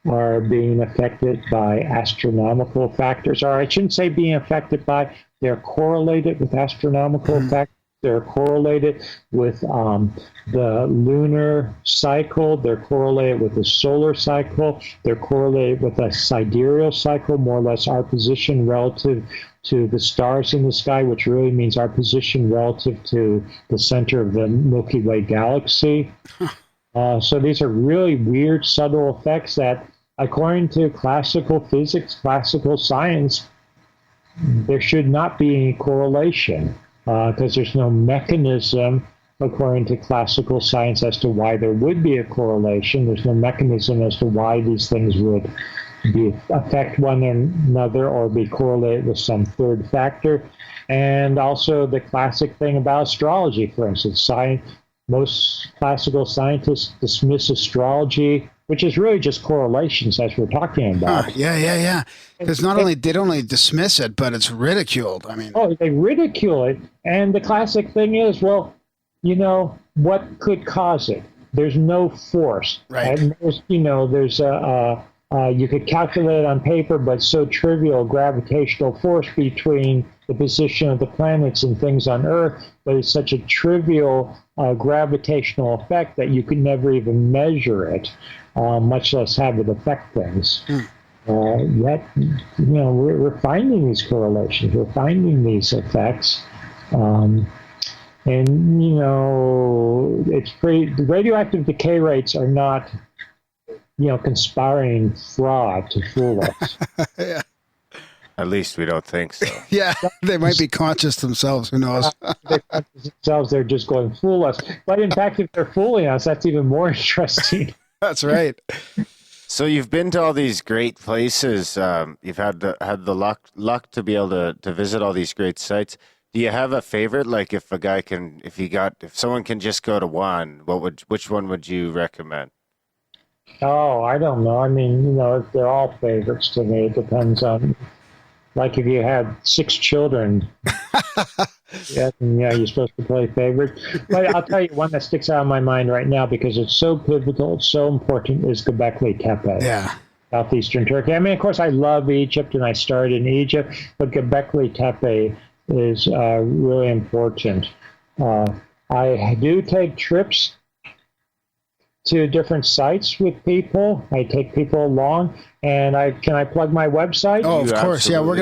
[SPEAKER 3] are being affected by astronomical factors. Or I shouldn't say being affected by, they're correlated with astronomical factors. They're correlated with the lunar cycle. They're correlated with the solar cycle. They're correlated with a sidereal cycle, more or less our position relative to the stars in the sky, which really means our position relative to the center of the Milky Way galaxy. So these are really weird, subtle effects that, according to classical physics, classical science, there should not be any correlation. Because there's no mechanism, according to classical science, as to why there would be a correlation. There's no mechanism as to why these things would affect one another or be correlated with some third factor. And also the classic thing about astrology, for instance. Most classical scientists dismiss astrology, which is really just correlations, as we're talking about.
[SPEAKER 5] Yeah. Because they don't only dismiss it, but it's ridiculed. I mean,
[SPEAKER 3] they ridicule it, and the classic thing is, well, what could cause it? There's no force,
[SPEAKER 5] right?
[SPEAKER 3] And there's you could calculate it on paper, but so trivial gravitational force between the position of the planets and things on Earth, but it's such a trivial gravitational effect that you could never even measure it, much less have it affect things. Yet, we're finding these correlations, we're finding these effects, and it's the radioactive decay rates are not, conspiring fraud to fool us.
[SPEAKER 5] Yeah.
[SPEAKER 4] At least we don't think so.
[SPEAKER 5] Yeah, they might be conscious themselves. Who knows?
[SPEAKER 3] They're just going fool us. But in fact, if they're fooling us, that's even more interesting.
[SPEAKER 5] That's right.
[SPEAKER 4] So you've been to all these great places. You've had the luck to be able to visit all these great sites. Do you have a favorite? Like if someone can just go to one, which one would you recommend?
[SPEAKER 3] Oh, I don't know. I mean, they're all favorites to me. It depends on, like if you had 6 children, you're supposed to play favorite. But I'll tell you one that sticks out in my mind right now because it's so pivotal, it's so important, is Gobekli Tepe.
[SPEAKER 5] Yeah.
[SPEAKER 3] Southeastern Turkey. I mean, of course, I love Egypt and I started in Egypt, but Gobekli Tepe is really important. I do take trips to different sites with people. I take people along, and can I plug my website?
[SPEAKER 5] Oh, of course.
[SPEAKER 4] Absolutely.
[SPEAKER 5] Yeah, we're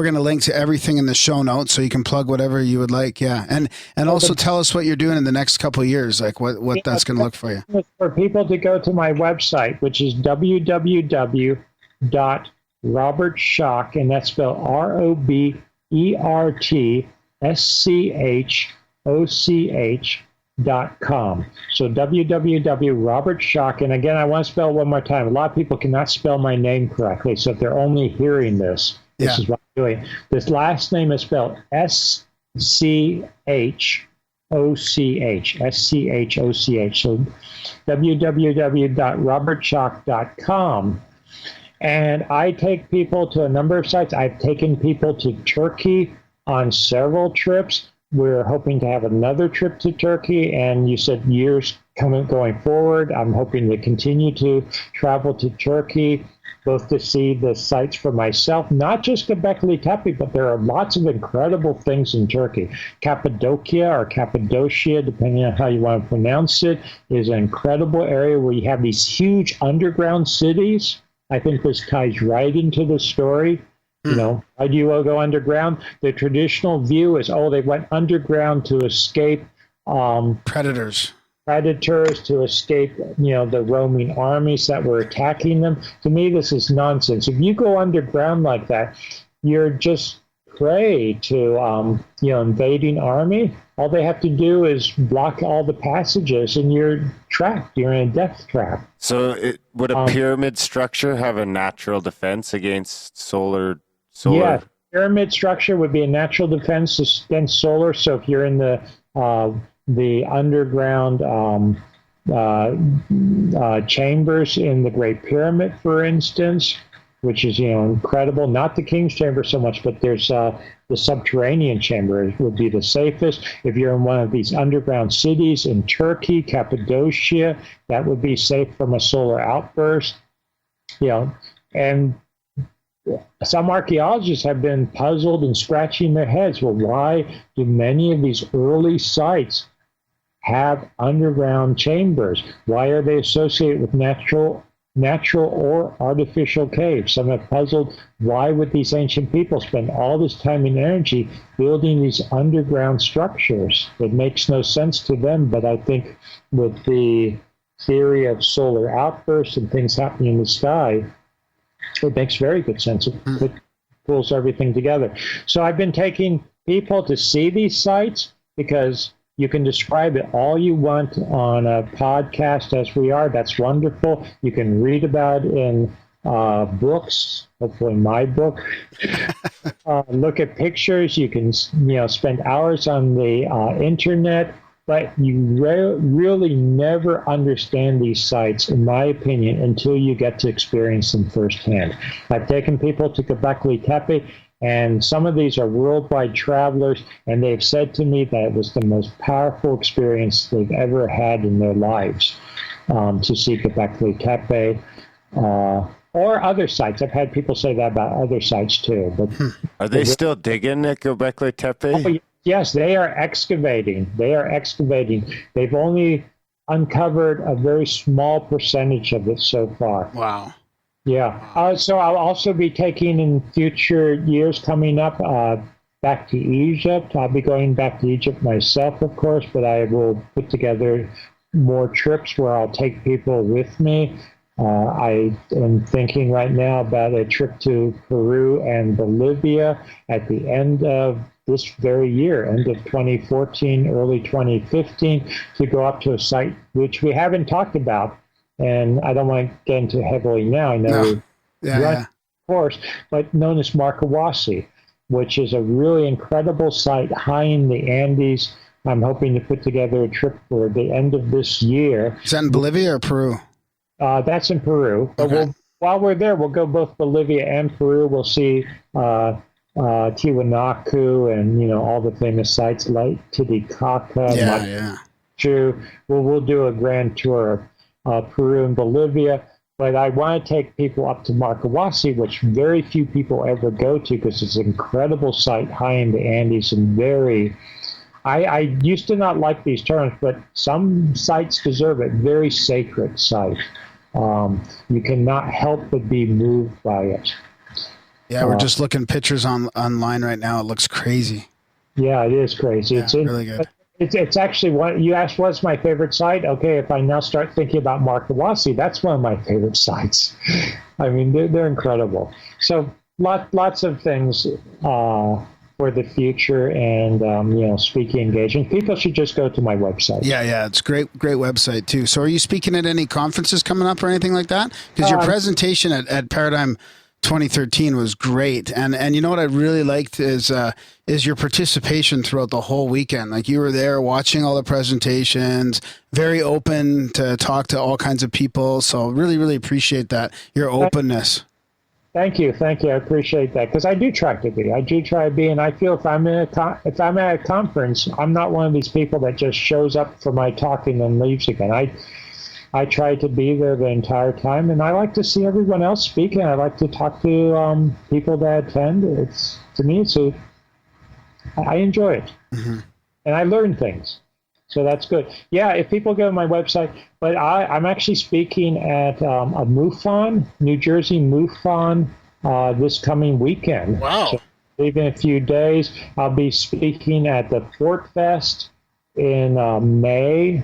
[SPEAKER 5] gonna link to everything in the show notes, so you can plug whatever you would like. Yeah, and also tell us what you're doing in the next couple of years, like what that's gonna look for you.
[SPEAKER 3] For people to go to my website, which is www.robertschoch, and that's spelled RobertSchoch.com. So www.robertschoch, and again, I want to spell it one more time. A lot of people cannot spell my name correctly, so if they're only hearing this is what I'm doing. This last name is spelled SCHOCH. So www.robertschoch.com. And I take people to a number of sites. I've taken people to Turkey on several trips. We're hoping to have another trip to Turkey, and you said years going forward. I'm hoping to continue to travel to Turkey, both to see the sites for myself, not just Gobekli Tepe, but there are lots of incredible things in Turkey. Cappadocia, or Cappadocia, depending on how you want to pronounce it, is an incredible area where you have these huge underground cities. I think this ties right into the story. Why do you go underground? The traditional view is, they went underground to escape
[SPEAKER 5] predators,
[SPEAKER 3] to escape, the roaming armies that were attacking them. To me, this is nonsense. If you go underground like that, you're just prey to, invading army. All they have to do is block all the passages, and you're trapped. You're in a death trap.
[SPEAKER 4] So would a pyramid structure have a natural defense against solar?
[SPEAKER 3] Yeah, pyramid structure would be a natural defense against solar. So if you're in the the underground chambers in the Great Pyramid, for instance, which is, incredible. Not the King's Chamber so much, but there's the subterranean chamber would be the safest. If you're in one of these underground cities in Turkey, Cappadocia, that would be safe from a solar outburst. And some archaeologists have been puzzled and scratching their heads. Well, why do many of these early sites have underground chambers? Why are they associated with natural or artificial caves? Some have puzzled, why would these ancient people spend all this time and energy building these underground structures? It makes no sense to them, but I think with the theory of solar outbursts and things happening in the sky, it makes very good sense. It pulls everything together. So I've been taking people to see these sites because you can describe it all you want on a podcast as we are. That's wonderful. You can read about it in books, hopefully my book. Look at pictures. You can, spend hours on the internet, but you really never understand these sites, in my opinion, until you get to experience them firsthand. I've taken people to Gobekli Tepe, and some of these are worldwide travelers, and they've said to me that it was the most powerful experience they've ever had in their lives to see Gobekli Tepe or other sites. I've had people say that about other sites too. But
[SPEAKER 4] are they still digging at Gobekli Tepe?
[SPEAKER 3] Oh, yes, they are excavating. They've only uncovered a very small percentage of it so far.
[SPEAKER 5] Wow.
[SPEAKER 3] Yeah. So I'll also be taking in future years coming up back to Egypt. I'll be going back to Egypt myself, of course, but I will put together more trips where I'll take people with me. I am thinking right now about a trip to Peru and Bolivia at the end of this very year, end of 2014, early 2015, to go up to a site which we haven't talked about. And I don't want to get into heavily now. I know of course, but known as Markawasi, which is a really incredible site high in the Andes. I'm hoping to put together a trip for the end of this year.
[SPEAKER 5] Is that in Bolivia or Peru?
[SPEAKER 3] That's in Peru.
[SPEAKER 5] Okay.
[SPEAKER 3] But while we're there, we'll go both Bolivia and Peru. We'll see Tiwanaku and all the famous sites like Titicaca, Machu Picchu. We'll do a grand tour of Peru and Bolivia. But I want to take people up to Markawasi, which very few people ever go to because it's an incredible site high in the Andes and very. I used to not like these terms, but some sites deserve it. Very sacred site. You cannot help but be moved by it.
[SPEAKER 5] Yeah, we're just looking pictures online right now. It looks crazy.
[SPEAKER 3] Yeah, it is crazy.
[SPEAKER 5] Yeah,
[SPEAKER 3] it's
[SPEAKER 5] really good.
[SPEAKER 3] It's actually one. You asked what's my favorite site. Okay, if I now start thinking about Markawasi, that's one of my favorite sites. I mean, they're incredible. So lots of things for the future, and speaking engagement. People should just go to my website.
[SPEAKER 5] Yeah, it's great website too. So, are you speaking at any conferences coming up or anything like that? Because your presentation at Paradigm 2013 was great, and you know what I really liked is your participation throughout the whole weekend. Like, you were there watching all the presentations, very open to talk to all kinds of people. So really appreciate that, your openness.
[SPEAKER 3] Thank you. I appreciate that, because I do try to be, and I feel if I'm at a conference, I'm not one of these people that just shows up for my talk and then leaves again. I try to be there the entire time, and I like to see everyone else speaking. I like to talk to people that attend. I enjoy it, and I learn things, so that's good. Yeah, if people go to my website, but I'm actually speaking at a MUFON, New Jersey MUFON, this coming weekend.
[SPEAKER 5] Wow!
[SPEAKER 3] So leaving a few days, I'll be speaking at the Fort Fest in May.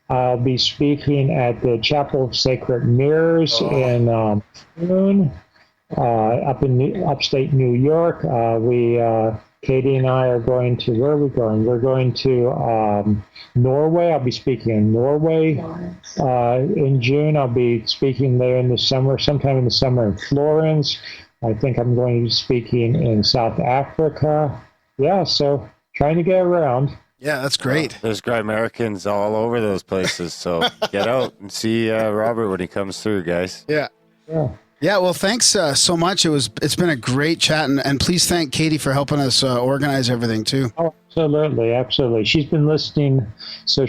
[SPEAKER 3] I'll be speaking at the Chapel of Sacred Mirrors in June, up in upstate New York. Katie and I are going to, where are we going? We're going to Norway. I'll be speaking in Norway in June. I'll be speaking there in the summer, sometime in the summer in Florence. I think I'm going to be speaking in South Africa. Yeah, so trying to get around.
[SPEAKER 5] Yeah, that's great.
[SPEAKER 4] There's Grimericans all over those places, so get out and see Robert when he comes through, guys.
[SPEAKER 5] Yeah.
[SPEAKER 3] Yeah.
[SPEAKER 5] Yeah, well, thanks so much. It's been a great chat, and please thank Katie for helping us organize everything too.
[SPEAKER 3] Oh, absolutely. She's been listening, so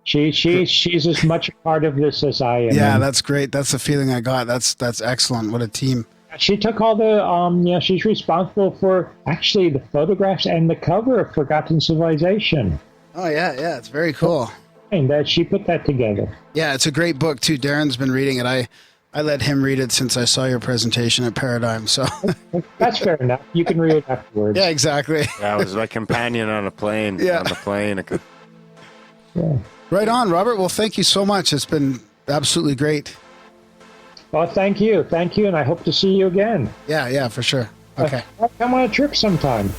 [SPEAKER 3] she's as much a part of this as I am.
[SPEAKER 5] Yeah, that's great. That's the feeling I got. That's excellent. What a team.
[SPEAKER 3] She took all the she's responsible for actually the photographs and the cover of Forgotten Civilization.
[SPEAKER 5] Oh yeah, it's very cool.
[SPEAKER 3] And that she put that together.
[SPEAKER 5] Yeah, it's a great book too. Darren's been reading it. I let him read it since I saw your presentation at Paradigm. So
[SPEAKER 3] that's fair enough. You can read it afterwards.
[SPEAKER 5] Yeah, exactly.
[SPEAKER 4] Yeah, I was my companion on a plane.
[SPEAKER 5] Yeah.
[SPEAKER 4] On the plane.
[SPEAKER 3] Yeah.
[SPEAKER 5] Right on, Robert. Well, thank you so much. It's been absolutely great.
[SPEAKER 3] Well, thank you, and I hope to see you again.
[SPEAKER 5] Yeah, for sure. Okay.
[SPEAKER 3] Come on a trip sometime.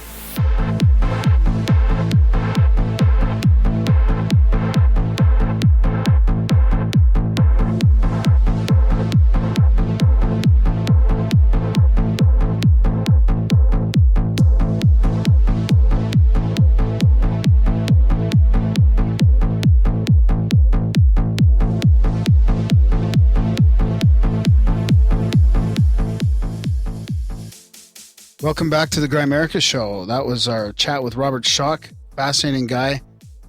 [SPEAKER 5] Welcome back to the Grimerica Show. That was our chat with Robert Schoch. Fascinating guy.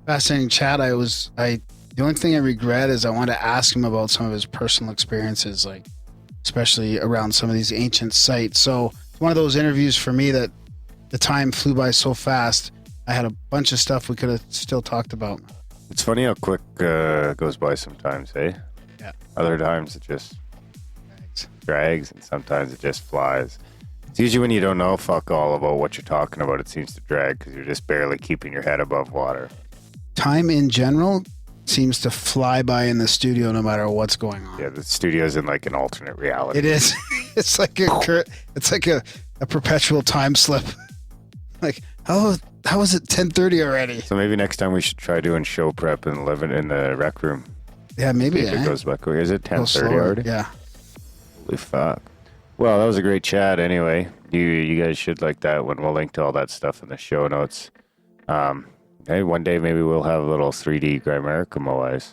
[SPEAKER 5] Fascinating chat. The only thing I regret is I want to ask him about some of his personal experiences, like especially around some of these ancient sites. So it's one of those interviews for me that the time flew by so fast. I had a bunch of stuff we could have still talked about.
[SPEAKER 4] It's funny how quick goes by sometimes, eh?
[SPEAKER 5] Yeah.
[SPEAKER 4] Other times it just drags, and sometimes it just flies. It's usually when you don't know fuck all about what you're talking about, it seems to drag because you're just barely keeping your head above water.
[SPEAKER 5] Time in general seems to fly by in the studio no matter what's going on.
[SPEAKER 4] Yeah, the studio's in like an alternate reality.
[SPEAKER 5] It is. It's like a perpetual time slip. Like, how is it 10:30 already?
[SPEAKER 4] So maybe next time we should try doing show prep and living in the rec room.
[SPEAKER 5] Yeah, maybe.
[SPEAKER 4] If it goes back. Is it 10:30 already?
[SPEAKER 5] Yeah.
[SPEAKER 4] Holy fuck. Well, that was a great chat anyway. You guys should like that one. We'll link to all that stuff in the show notes. Hey, one day maybe we'll have a little 3D Grimerica Moais.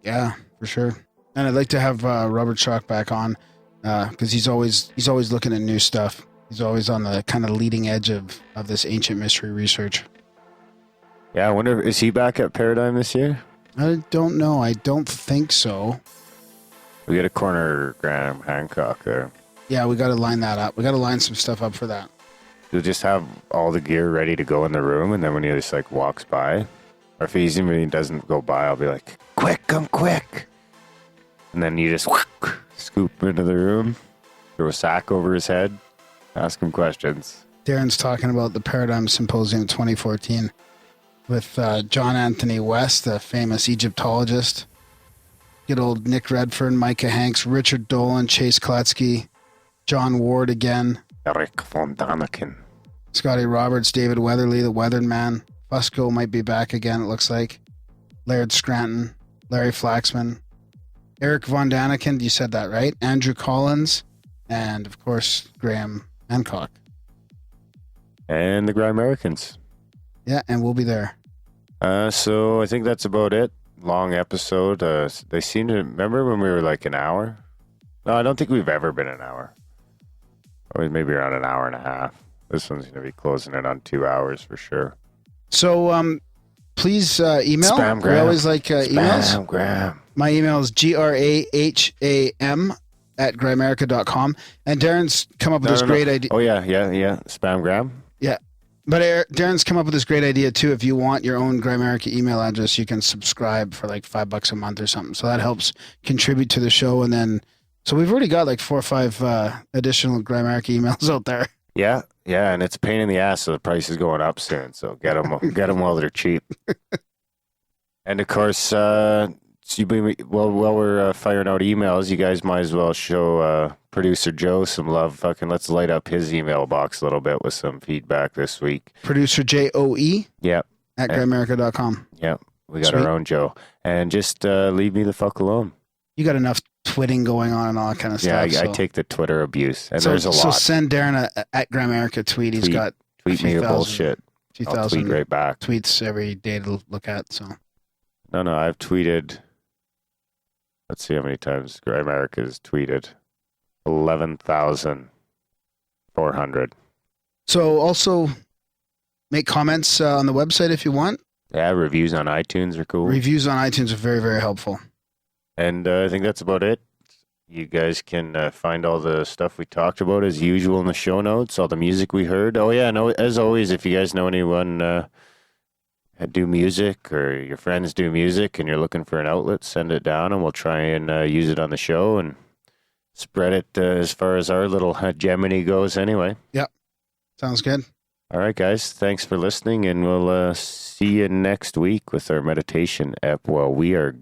[SPEAKER 5] Yeah, for sure. And I'd like to have Robert Schoch back on because he's always looking at new stuff. He's always on the kind of leading edge of this ancient mystery research.
[SPEAKER 4] Yeah, I wonder, is he back at Paradigm this year?
[SPEAKER 5] I don't know. I don't think so.
[SPEAKER 4] We got a corner Graham Hancock there.
[SPEAKER 5] Yeah, we got to line that up. We got to line some stuff up for that.
[SPEAKER 4] You'll just have all the gear ready to go in the room, and then when he just like walks by, or if he doesn't go by, I'll be like, "Quick, come quick!" And then you just scoop into the room, throw a sack over his head, ask him questions.
[SPEAKER 5] Darren's talking about the Paradigm Symposium 2014 with John Anthony West, the famous Egyptologist. Good old Nick Redfern, Micah Hanks, Richard Dolan, Chase Klatsky, John Ward again.
[SPEAKER 4] Eric von Daniken.
[SPEAKER 5] Scotty Roberts, David Weatherly, the Weathered Man. Fusco might be back again, it looks like. Laird Scranton, Larry Flaxman, Eric von Daniken, you said that right? Andrew Collins, and of course, Graham Hancock.
[SPEAKER 4] And the Grimericans.
[SPEAKER 5] Yeah, and we'll be there.
[SPEAKER 4] So I think that's about it. Long episode. They seem to remember when we were like an hour. No, I don't think we've ever been an hour. Or maybe around an hour and a half. This one's going to be closing in on 2 hours for sure.
[SPEAKER 5] So please email.
[SPEAKER 4] Spam Graham.
[SPEAKER 5] We always like emails.
[SPEAKER 4] Spam Graham.
[SPEAKER 5] My email is graham@grimerica.com. And Darren's come up with this great idea.
[SPEAKER 4] Oh, yeah. Spam Graham.
[SPEAKER 5] Yeah. But Darren's come up with this great idea too. If you want your own Grimerica email address, you can subscribe for like $5 a month or something. So that helps contribute to the show. And then, so we've already got like 4 or 5 additional Grimerica emails out there.
[SPEAKER 4] Yeah, and it's a pain in the ass, so the price is going up soon. So get them while they're cheap. And of course, while we're firing out emails, you guys might as well show producer Joe some love. Fucking let's light up his email box a little bit with some feedback this week.
[SPEAKER 5] Producer JOE.
[SPEAKER 4] Yep.
[SPEAKER 5] At grimerica.com.
[SPEAKER 4] Yep. We got
[SPEAKER 5] Sweet.
[SPEAKER 4] our own Joe. And just leave me the fuck alone.
[SPEAKER 5] You got enough twitting going on and all that kind of
[SPEAKER 4] Yeah,
[SPEAKER 5] stuff.
[SPEAKER 4] I take the Twitter abuse, and there's a lot.
[SPEAKER 5] So send Darren at Grimerica tweet. He's got
[SPEAKER 4] tweet me your bullshit.
[SPEAKER 5] few
[SPEAKER 4] I'll
[SPEAKER 5] thousand
[SPEAKER 4] tweet right back.
[SPEAKER 5] tweets every day to look at. So
[SPEAKER 4] No, I've tweeted. Let's see how many times Grimerica's tweeted. 11,400.
[SPEAKER 5] so also make comments on the website if you want.
[SPEAKER 4] Yeah, reviews on iTunes are cool.
[SPEAKER 5] Reviews on iTunes are very, very helpful.
[SPEAKER 4] And I think that's about it. You guys can find all the stuff we talked about as usual in the show notes, all the music we heard. Oh, yeah, no, as always, if you guys know anyone do music or your friends do music and you're looking for an outlet, send it down and we'll try and use it on the show and spread it as far as our little hegemony goes anyway.
[SPEAKER 5] Yep. Sounds good.
[SPEAKER 4] All right, guys. Thanks for listening, and we'll see you next week with our meditation app. Well, we are...